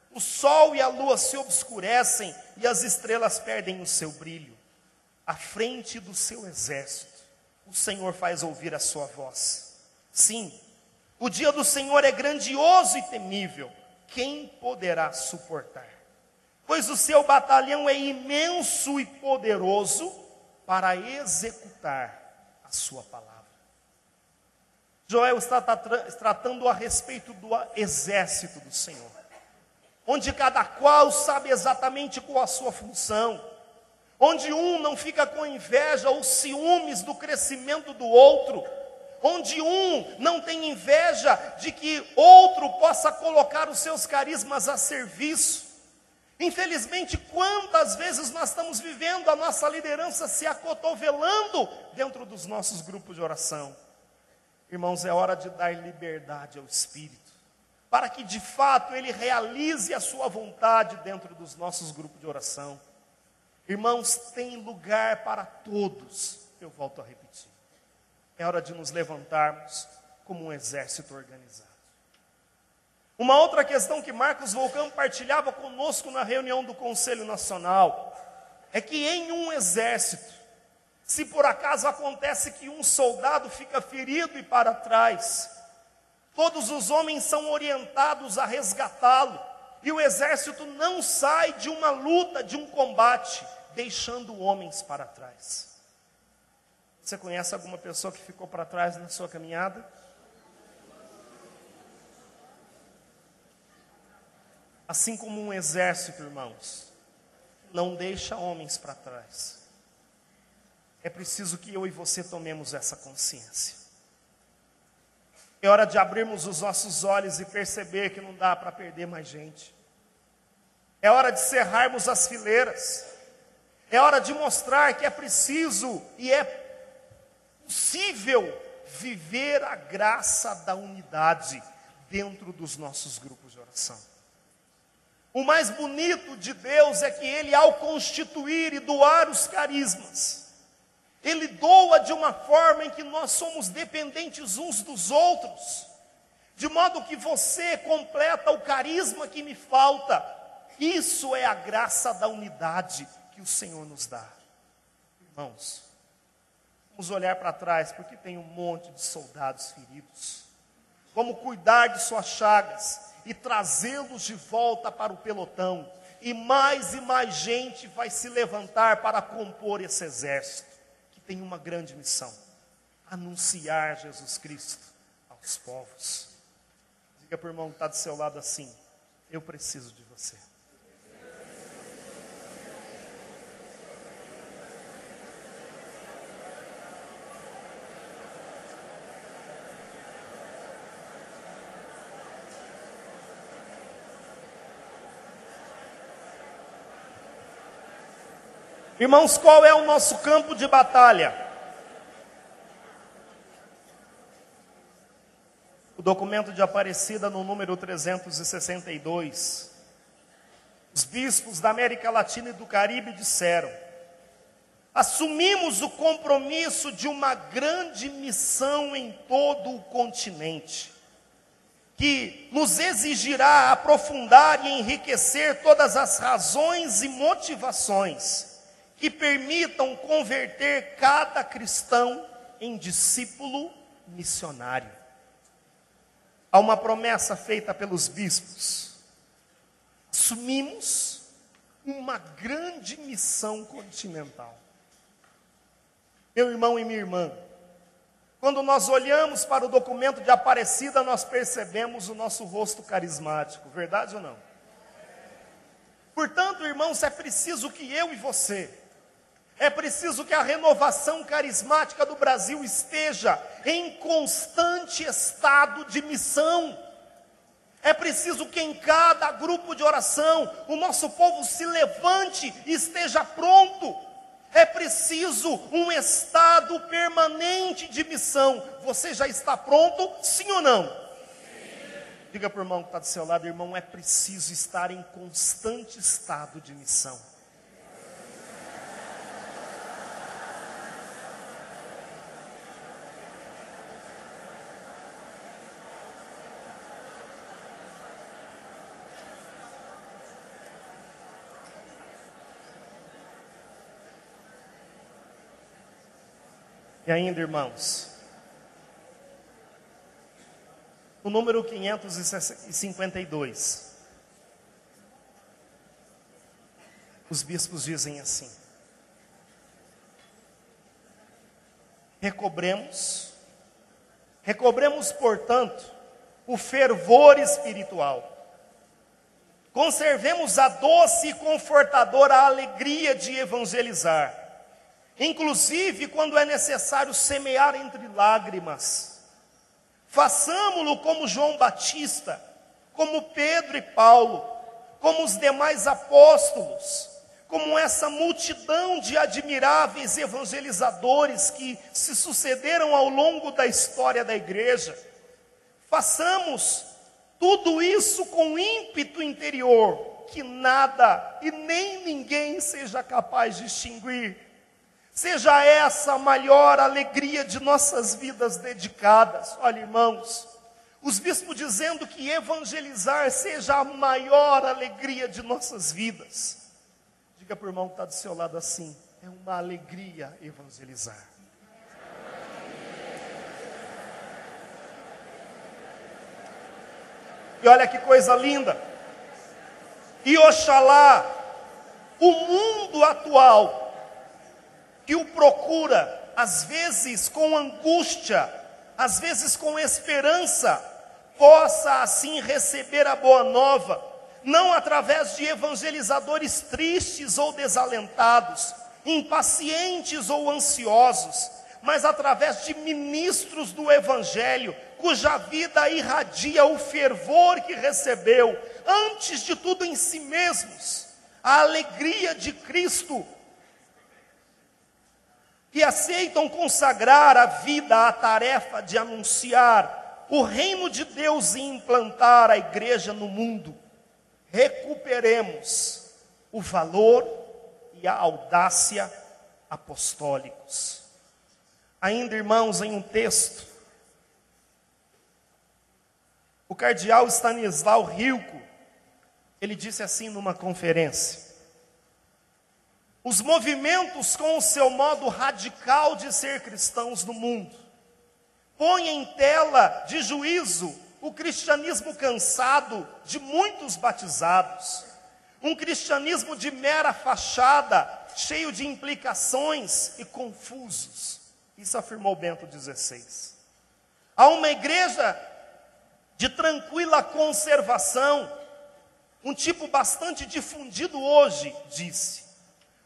O sol e a lua se obscurecem e as estrelas perdem o seu brilho. À frente do seu exército, o Senhor faz ouvir a sua voz. Sim, o dia do Senhor é grandioso e temível. Quem poderá suportar? Pois o seu batalhão é imenso e poderoso para executar a sua palavra. Joel está tratando a respeito do exército do Senhor, onde cada qual sabe exatamente qual a sua função, onde um não fica com inveja ou ciúmes do crescimento do outro, onde um não tem inveja de que outro possa colocar os seus carismas a serviço. Infelizmente, quantas vezes nós estamos vivendo a nossa liderança se acotovelando dentro dos nossos grupos de oração. Irmãos, é hora de dar liberdade ao Espírito, para que de fato Ele realize a sua vontade dentro dos nossos grupos de oração. Irmãos, tem lugar para todos, eu volto a repetir. É hora de nos levantarmos como um exército organizado. Uma outra questão que Marcos Volcão partilhava conosco na reunião do Conselho Nacional é que em um exército, se por acaso acontece que um soldado fica ferido e para trás, todos os homens são orientados a resgatá-lo, e o exército não sai de uma luta, de um combate, deixando homens para trás. Você conhece alguma pessoa que ficou para trás na sua caminhada? Assim como um exército, irmãos, não deixa homens para trás. É preciso que eu e você tomemos essa consciência. É hora de abrirmos os nossos olhos e perceber que não dá para perder mais gente. É hora de cerrarmos as fileiras. É hora de mostrar que é preciso e é possível viver a graça da unidade dentro dos nossos grupos de oração. O mais bonito de Deus é que Ele, ao constituir e doar os carismas, Ele doa de uma forma em que nós somos dependentes uns dos outros, de modo que você completa o carisma que me falta. Isso é a graça da unidade que o Senhor nos dá. Irmãos, vamos olhar para trás, porque tem um monte de soldados feridos. Vamos cuidar de suas chagas e trazê-los de volta para o pelotão. E mais gente vai se levantar para compor esse exército, que tem uma grande missão: anunciar Jesus Cristo aos povos. Diga para o irmão que está do seu lado assim: eu preciso de você. Irmãos, qual é o nosso campo de batalha? O documento de Aparecida, no número 362. Os bispos da América Latina e do Caribe disseram: assumimos o compromisso de uma grande missão em todo o continente, que nos exigirá aprofundar e enriquecer todas as razões e motivações que permitam converter cada cristão em discípulo missionário. Há uma promessa feita pelos bispos. Assumimos uma grande missão continental. Meu irmão e minha irmã, quando nós olhamos para o documento de Aparecida, nós percebemos o nosso rosto carismático, verdade ou não? Portanto, irmãos, é preciso que eu e você, é preciso que a renovação carismática do Brasil esteja em constante estado de missão. É preciso que em cada grupo de oração o nosso povo se levante e esteja pronto. É preciso um estado permanente de missão. Você já está pronto, sim ou não? Sim. Diga para o irmão que está do seu lado: irmão, é preciso estar em constante estado de missão. E ainda, irmãos, o número 552, os bispos dizem assim: recobremos, portanto, o fervor espiritual, conservemos a doce e confortadora alegria de evangelizar, inclusive quando é necessário semear entre lágrimas. Façamo-lo como João Batista, como Pedro e Paulo, como os demais apóstolos, como essa multidão de admiráveis evangelizadores que se sucederam ao longo da história da igreja. Façamos tudo isso com ímpeto interior, que nada e nem ninguém seja capaz de extinguir. Seja essa a maior alegria de nossas vidas dedicadas. Olha, irmãos, os bispos dizendo que evangelizar seja a maior alegria de nossas vidas. Diga para o irmão que está do seu lado assim: é uma alegria evangelizar. E olha que coisa linda. E oxalá o mundo atual, que o procura, às vezes com angústia, às vezes com esperança, possa assim receber a boa nova, não através de evangelizadores tristes ou desalentados, impacientes ou ansiosos, mas através de ministros do Evangelho, cuja vida irradia o fervor que recebeu, antes de tudo em si mesmos, a alegria de Cristo, que aceitam consagrar a vida à tarefa de anunciar o reino de Deus e implantar a igreja no mundo. Recuperemos o valor e a audácia apostólicos. Ainda, irmãos, em um texto, o cardeal Stanislau Rilko, ele disse assim numa conferência: os movimentos com o seu modo radical de ser cristãos no mundo põem em tela de juízo o cristianismo cansado de muitos batizados, um cristianismo de mera fachada, cheio de implicações e confusos. Isso afirmou Bento XVI. Há uma igreja de tranquila conservação, um tipo bastante difundido hoje, disse.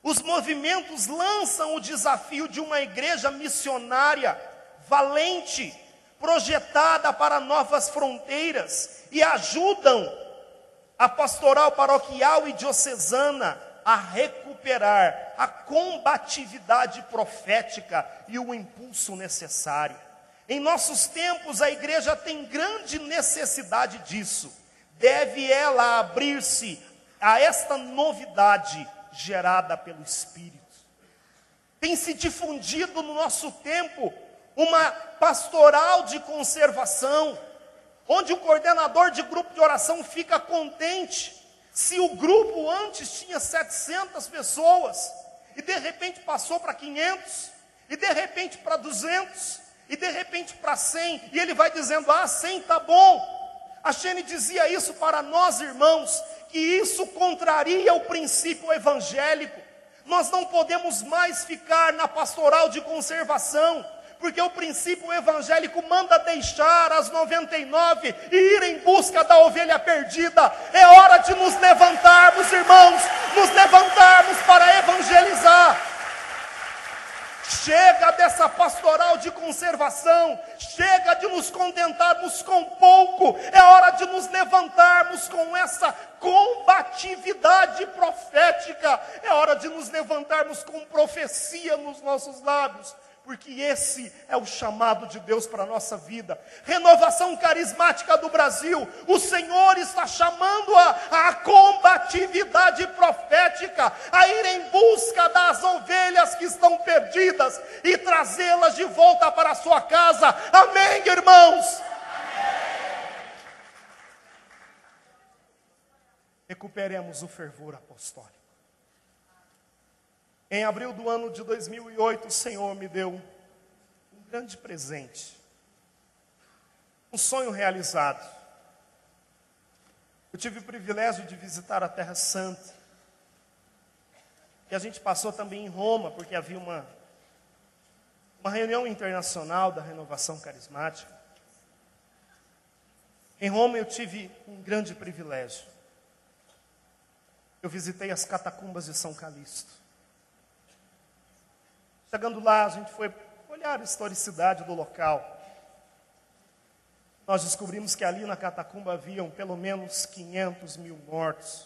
Os movimentos lançam o desafio de uma igreja missionária, valente, projetada para novas fronteiras, e ajudam a pastoral paroquial e diocesana a recuperar a combatividade profética e o impulso necessário. Em nossos tempos, a igreja tem grande necessidade disso. Deve ela abrir-se a esta novidade gerada pelo Espírito. Tem se difundido no nosso tempo uma pastoral de conservação, onde o coordenador de grupo de oração fica contente se o grupo antes tinha 700 pessoas, e de repente passou para 500, e de repente para 200, e de repente para 100, e ele vai dizendo, 100 está bom. A Shane dizia isso para nós, irmãos, que isso contraria o princípio evangélico. Nós não podemos mais ficar na pastoral de conservação, porque o princípio evangélico manda deixar as 99 e ir em busca da ovelha perdida. É hora de nos levantarmos, irmãos, nos levantarmos para evangelizar. Chega dessa pastoral de conservação, chega de nos contentarmos com pouco, é hora de nos levantarmos com essa combatividade profética, é hora de nos levantarmos com profecia nos nossos lábios, porque esse é o chamado de Deus para a nossa vida. Renovação Carismática do Brasil, o Senhor está chamando a combatividade profética, a ir em busca das ovelhas que estão perdidas e trazê-las de volta para a sua casa. Amém, irmãos? Amém. Recuperemos o fervor apostólico. Em abril do ano de 2008, o Senhor me deu um grande presente, um sonho realizado. Eu tive o privilégio de visitar a Terra Santa, e a gente passou também em Roma, porque havia uma reunião internacional da renovação carismática. Em Roma eu tive um grande privilégio. Eu visitei as catacumbas de São Calixto. Chegando lá, a gente foi olhar a historicidade do local. Nós descobrimos que ali na catacumba haviam pelo menos 500 mil mortos.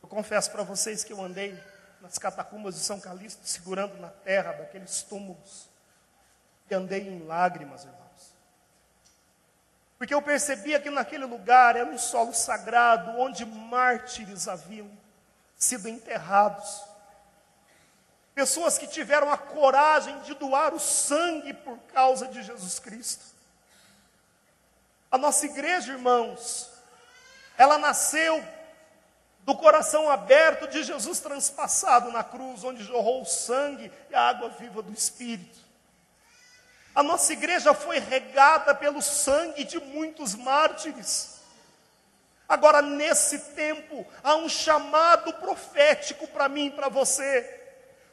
Eu confesso para vocês que eu andei nas catacumbas de São Calixto, segurando na terra daqueles túmulos, e andei em lágrimas, irmãos. Porque eu percebia que naquele lugar era um solo sagrado, onde mártires haviam sido enterrados. Pessoas que tiveram a coragem de doar o sangue por causa de Jesus Cristo. A nossa igreja, irmãos, ela nasceu do coração aberto de Jesus transpassado na cruz, onde jorrou o sangue e a água viva do Espírito. A nossa igreja foi regada pelo sangue de muitos mártires. Agora, nesse tempo, há um chamado profético para mim e para você.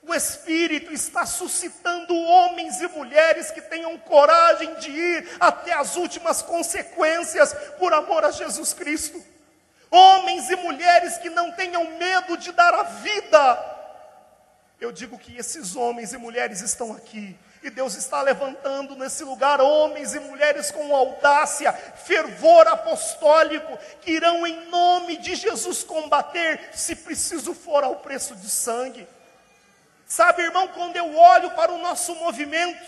O Espírito está suscitando homens e mulheres que tenham coragem de ir até as últimas consequências por amor a Jesus Cristo. Homens e mulheres que não tenham medo de dar a vida. Eu digo que esses homens e mulheres estão aqui. E Deus está levantando nesse lugar homens e mulheres com audácia, fervor apostólico, que irão em nome de Jesus combater, se preciso for ao preço de sangue. Sabe, irmão, quando eu olho para o nosso movimento,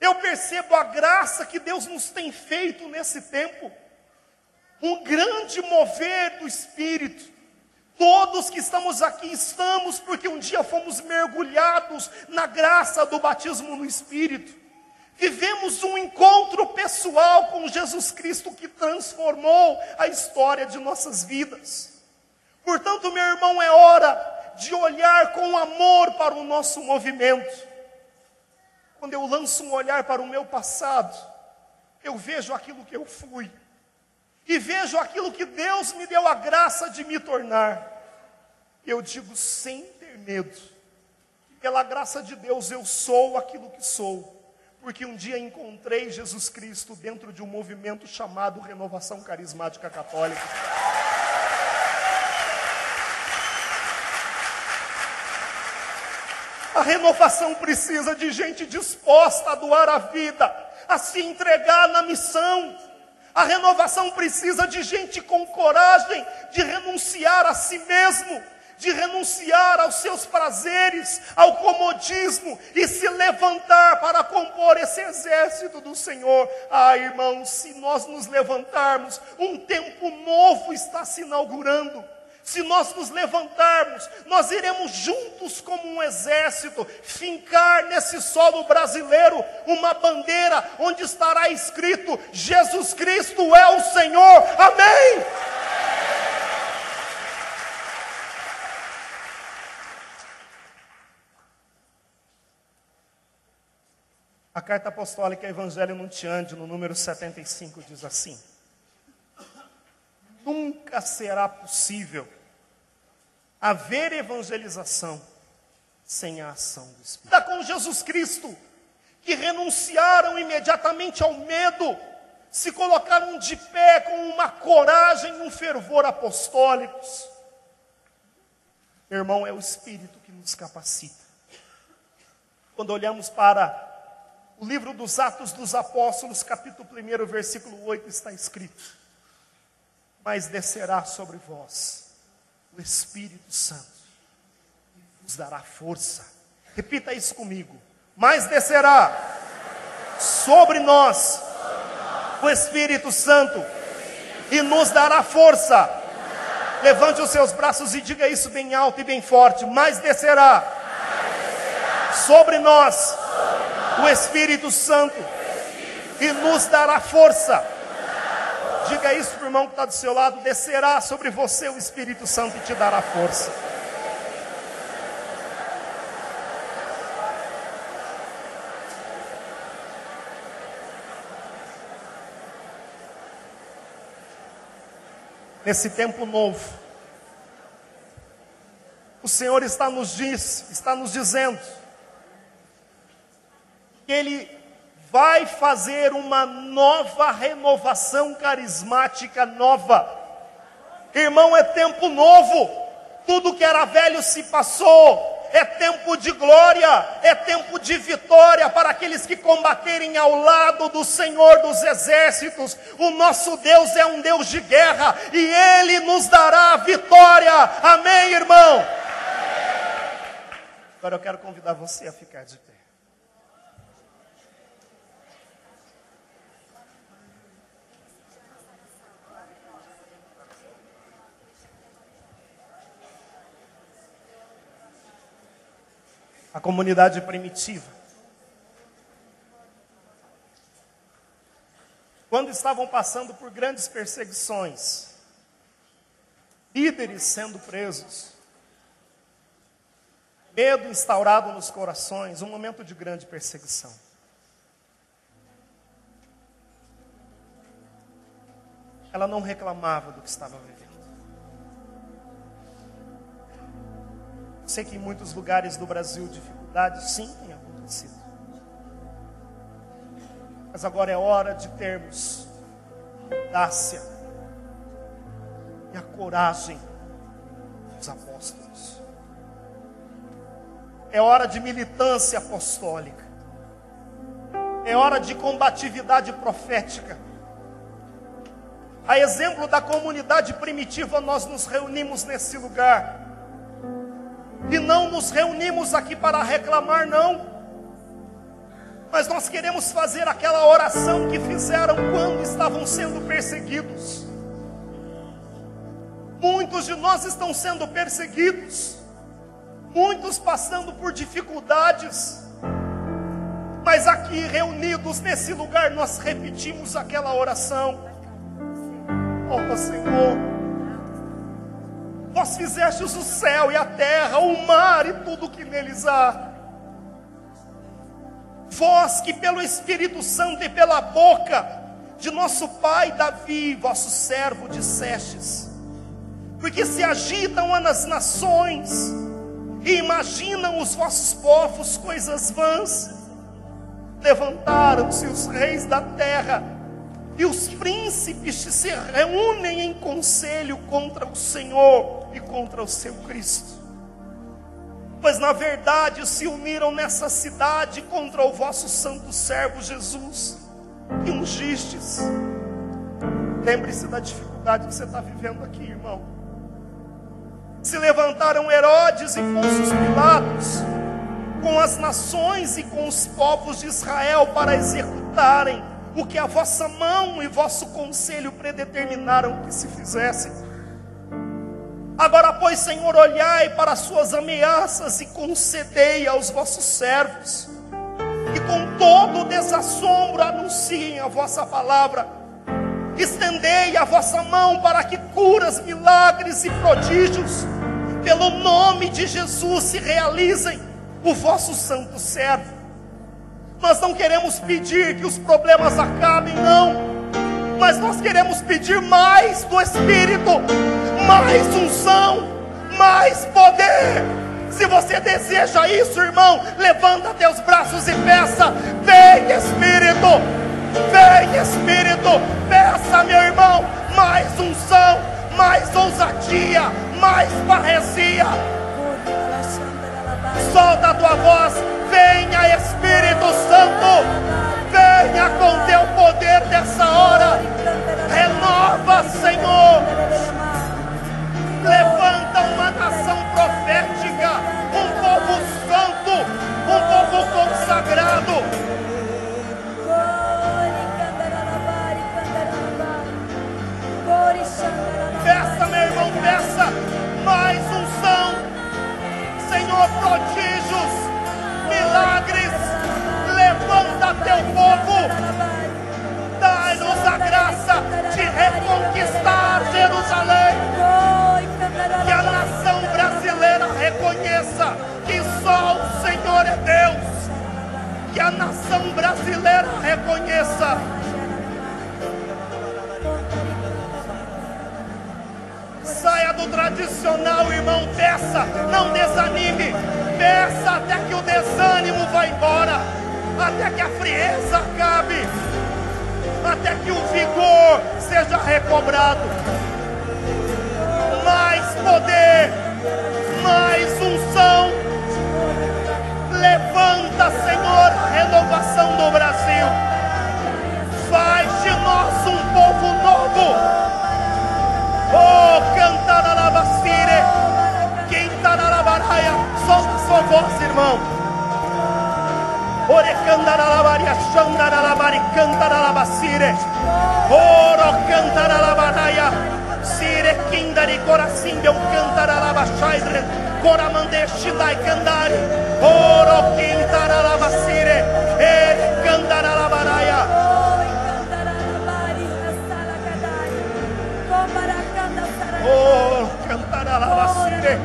eu percebo a graça que Deus nos tem feito nesse tempo. Um grande mover do Espírito. Todos que estamos aqui estamos porque um dia fomos mergulhados na graça do batismo no Espírito. Vivemos um encontro pessoal com Jesus Cristo que transformou a história de nossas vidas. Portanto, meu irmão, é hora de olhar com amor para o nosso movimento. Quando eu lanço um olhar para o meu passado, eu vejo aquilo que eu fui, e vejo aquilo que Deus me deu a graça de me tornar. Eu digo sem ter medo, que pela graça de Deus eu sou aquilo que sou, porque um dia encontrei Jesus Cristo dentro de um movimento chamado Renovação Carismática Católica. A renovação precisa de gente disposta a doar a vida, a se entregar na missão. A renovação precisa de gente com coragem de renunciar a si mesmo, de renunciar aos seus prazeres, ao comodismo e se levantar para compor esse exército do Senhor. Ah, irmãos, se nós nos levantarmos, um tempo novo está se inaugurando. Se nós nos levantarmos, nós iremos juntos como um exército, fincar nesse solo brasileiro uma bandeira onde estará escrito: Jesus Cristo é o Senhor. Amém! A carta apostólica Evangelho Nuntiandi, no número 75, diz assim: nunca será possível haver evangelização sem a ação do Espírito. Com Jesus Cristo, que renunciaram imediatamente ao medo, se colocaram de pé com uma coragem e um fervor apostólicos. Irmão, é o Espírito que nos capacita. Quando olhamos para o livro dos Atos dos Apóstolos, capítulo 1, versículo 8, está escrito: mas descerá sobre vós o Espírito Santo e vos dará força. Repita isso comigo: mas descerá sobre nós o Espírito Santo e nos dará força. Levante os seus braços e diga isso bem alto e bem forte: mas descerá sobre nós o Espírito Santo e nos dará força. Diga isso para o irmão que está do seu lado: descerá sobre você o Espírito Santo e te dará força. Nesse tempo novo, o Senhor está nos dizendo que Ele vai fazer uma nova renovação carismática nova. Irmão, é tempo novo. Tudo que era velho se passou. É tempo de glória, é tempo de vitória para aqueles que combaterem ao lado do Senhor dos exércitos. O nosso Deus é um Deus de guerra e Ele nos dará a vitória. Amém, irmão? Agora eu quero convidar você a ficar de pé. A comunidade primitiva, quando estavam passando por grandes perseguições, líderes sendo presos, medo instaurado nos corações, um momento de grande perseguição. Ela não reclamava do que estava vivendo. Sei que em muitos lugares do Brasil dificuldades sim têm acontecido. Mas agora é hora de termos audácia e a coragem dos apóstolos. É hora de militância apostólica. É hora de combatividade profética. A exemplo da comunidade primitiva, nós nos reunimos nesse lugar. E não nos reunimos aqui para reclamar, não. Mas nós queremos fazer aquela oração que fizeram quando estavam sendo perseguidos. Muitos de nós estão sendo perseguidos. Muitos passando por dificuldades. Mas aqui reunidos nesse lugar nós repetimos aquela oração. Oh Senhor, Vós fizestes o céu e a terra, o mar e tudo que neles há. Vós que pelo Espírito Santo e pela boca de nosso pai Davi, vosso servo, dissestes: porque se agitam as nações e imaginam os vossos povos coisas vãs, levantaram-se os reis da terra e os príncipes se reúnem em conselho contra o Senhor e contra o seu Cristo. Pois na verdade se uniram nessa cidade contra o vosso santo servo Jesus, que ungistes. Lembre-se da dificuldade que você está vivendo aqui, irmão. Se levantaram Herodes e Pôncio Pilatos com as nações e com os povos de Israel para executarem o que a vossa mão e vosso conselho predeterminaram que se fizesse. Agora, pois, Senhor, olhai para as suas ameaças e concedei aos vossos servos, e com todo o desassombro anunciem a vossa palavra. Estendei a vossa mão para que curas, milagres e prodígios, pelo nome de Jesus, se realizem o vosso santo servo. Nós não queremos pedir que os problemas acabem, não, mas nós queremos pedir mais do Espírito, mais unção, mais poder. Se você deseja isso, irmão, levanta teus braços e peça: vem Espírito, vem Espírito, peça, meu irmão, mais unção, mais ousadia, mais parresia. Solta a tua voz, venha Espírito Santo, venha com teu poder dessa hora, renova, Senhor, levanta uma nação profética, um povo santo, um povo consagrado. Peça, meu irmão, peça mais unção, Senhor, prodígios, milagres. Levanta teu povo, dai-nos a graça de reconquistar Jerusalém. Que a nação brasileira reconheça que só o Senhor é Deus. Que a nação brasileira reconheça. Saia do tradicional, irmão, peça, não desanime, peça até que o desânimo vá embora, até que a frieza acabe, até que o vigor seja recobrado. Mais poder, mais unção, levanta, Senhor, a renovação do Brasil, faz de nós um povo novo. Oh, cantaralabacire, quintaralabaraia, solta sua voz, irmão. Ore cantaralabaria, xandaralabari, cantaralabacire. Oro cantaralabaraia, sire quindari, coracimbel, cantaralabachaidre, coramande, xindai, candari. Oro quintaralabacire, ere cantaralabaraia. Oh, cantar a lavacire.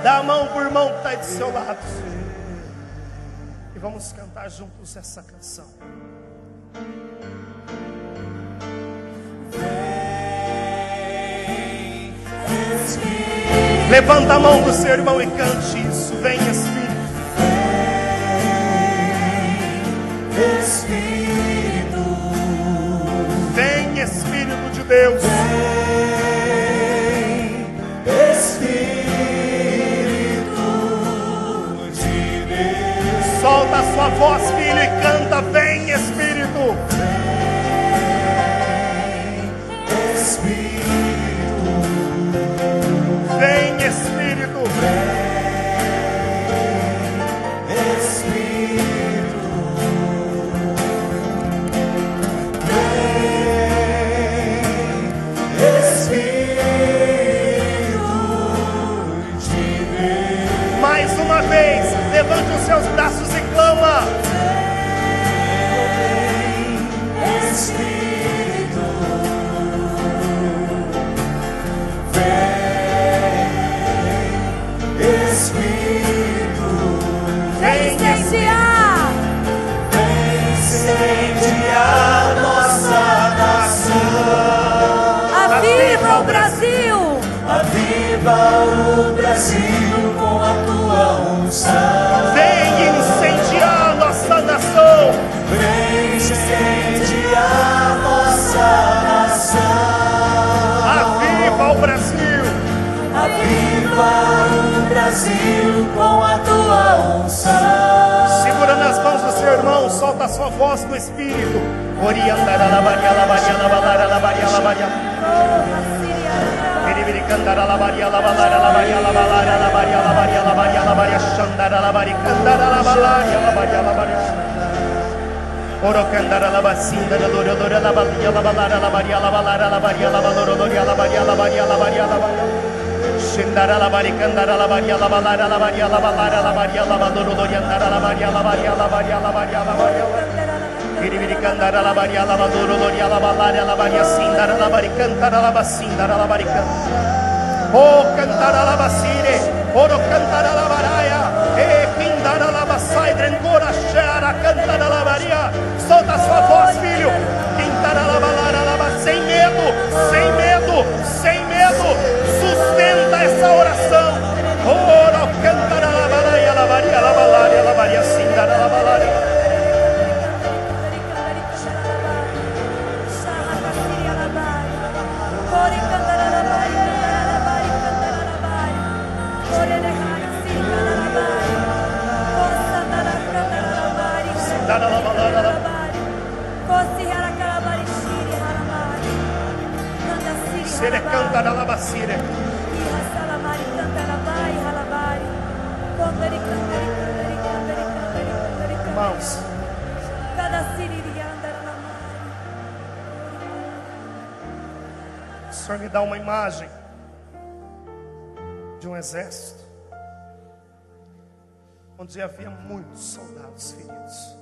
Dá a mão para o irmão que está aí do seu lado. E vamos cantar juntos essa canção. Levanta a mão do seu irmão e cante isso. Vem Espírito. Espírito, vem Espírito de Deus, vem Espírito de Deus. Solta a sua voz, filho, e canta: vem Espírito, vem Espírito, vem Espírito, vem. Levante os seus braços e clama: vem Espírito, vem Espírito, vem incendiar, vem incendiar nossa nação. Aviva o Brasil, aviva o Brasil com a tua unção. Vem incendiar nossa nação. Vem incendiar nossa nação. Aviva o Brasil. Aviva o Brasil com a tua unção. Segura nas mãos do seu irmão, solta a sua voz no Espírito. Oro candara la bacinda la dora dora la balia la balara la baria la balara la baria la baloro doria la baria la baria la baria la baria scendara la baria candara la baria la balara la baria la balara la baria la baloro doria andara la baria la baria la baria la baria la baria viri candara la baria la baloro doria la balara la baria sindara la baria cantara la basindara la baria oh cantara la basire oro cantara la baraia e quindara la basai drencora chara cantara la baria. Solta a sua voz, filho. Quintara la balara la baria, sem medo, sem medo, sem medo. Sustenta essa oração. Oro cantara la baraia la baria la balaria la baria sindara la balaria. Sere canta na labacire. Irmãos, o Senhor me dá uma imagem de um exército onde havia muitos soldados feridos.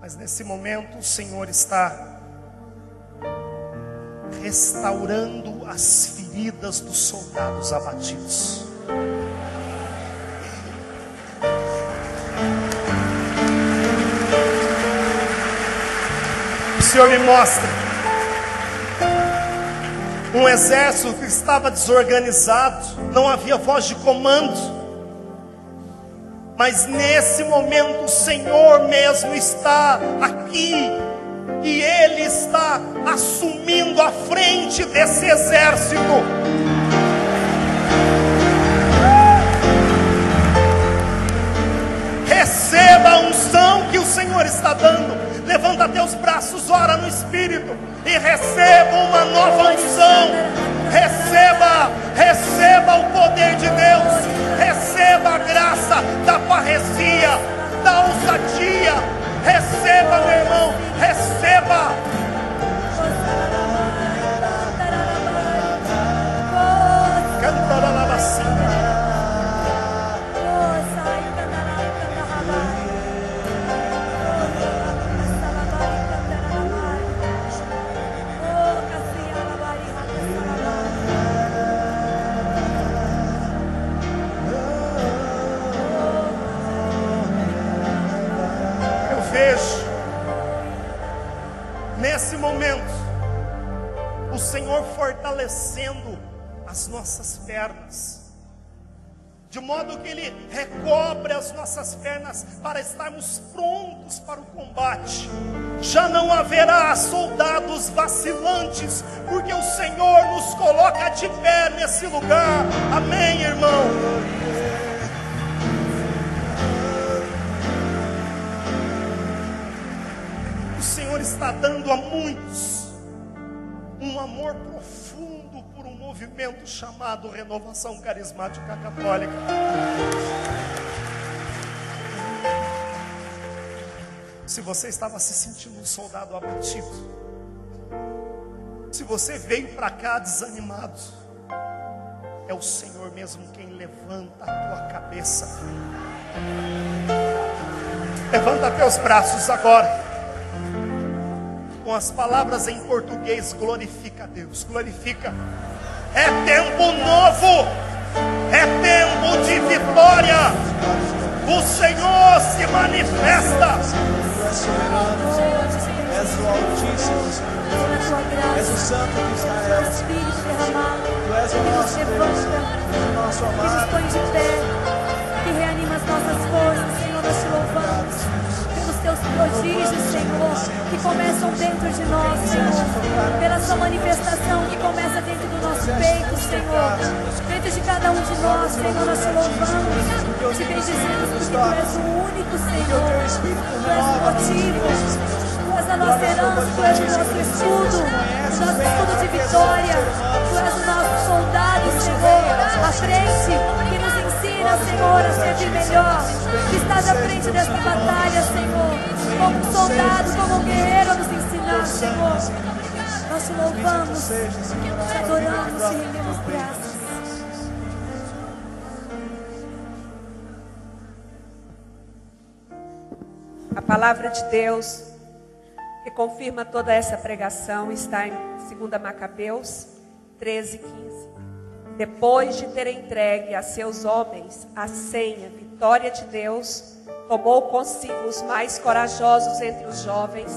Mas nesse momento o Senhor está restaurando as feridas dos soldados abatidos. O Senhor me mostra um exército que estava desorganizado, não havia voz de comando. Mas nesse momento o Senhor mesmo está aqui e Ele está assumindo a frente desse exército. Receba a unção que o Senhor está dando. Levanta teus braços, ora no Espírito e receba uma nova unção. Receba o poder de Deus. Receba a graça da parresia, da ousadia. Receba, meu irmão, receba. Canta na lavacina. Vejo nesse momento o Senhor fortalecendo as nossas pernas, de modo que Ele recobre as nossas pernas para estarmos prontos para o combate. Já não haverá soldados vacilantes, porque o Senhor nos coloca de pé nesse lugar. Amém, irmão? O Senhor está dando a muitos um amor profundo por um movimento chamado Renovação Carismática Católica. Se você estava se sentindo um soldado abatido, se você veio para cá desanimado, é o Senhor mesmo quem levanta a tua cabeça. Levanta teus braços agora. Com as palavras em português, glorifica a Deus, glorifica. É tempo novo, é tempo de vitória. O Senhor se manifesta. Tu és soberano, és o Altíssimo, Senhor. És o Santo de Israel. Tu és o nosso Deus, o nosso amado. Que nos põe de pé, que reanima as nossas forças, Senhor, nós te louvamos. Teus prodígios, Senhor, que começam dentro de nós, Senhor, pela sua manifestação que começa dentro do nosso peito, Senhor, dentro de cada cada um de nós, Senhor, nós te louvamos, te bendizemos porque Tu és o único Senhor, Tu és o motivo, Tu és a nossa herança, Tu és o nosso escudo de vitória, Tu és o nosso soldado, Senhor, à frente, que nos ensina, Senhor, a ser melhor, que estás à frente dessa batalha, Senhor, como um soldado, como um guerreiro a nos ensinar, Senhor. Nós te louvamos, te adoramos e rendemos graças. A palavra de Deus que confirma toda essa pregação está em 2 Macabeus 13:15. Depois de ter entregue a seus homens a senha, vitória de Deus, tomou consigo os mais corajosos entre os jovens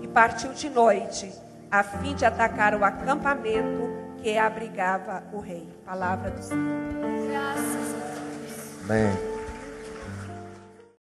e partiu de noite, a fim de atacar o acampamento que abrigava o rei. Palavra do Senhor. Graças a Deus. Amém.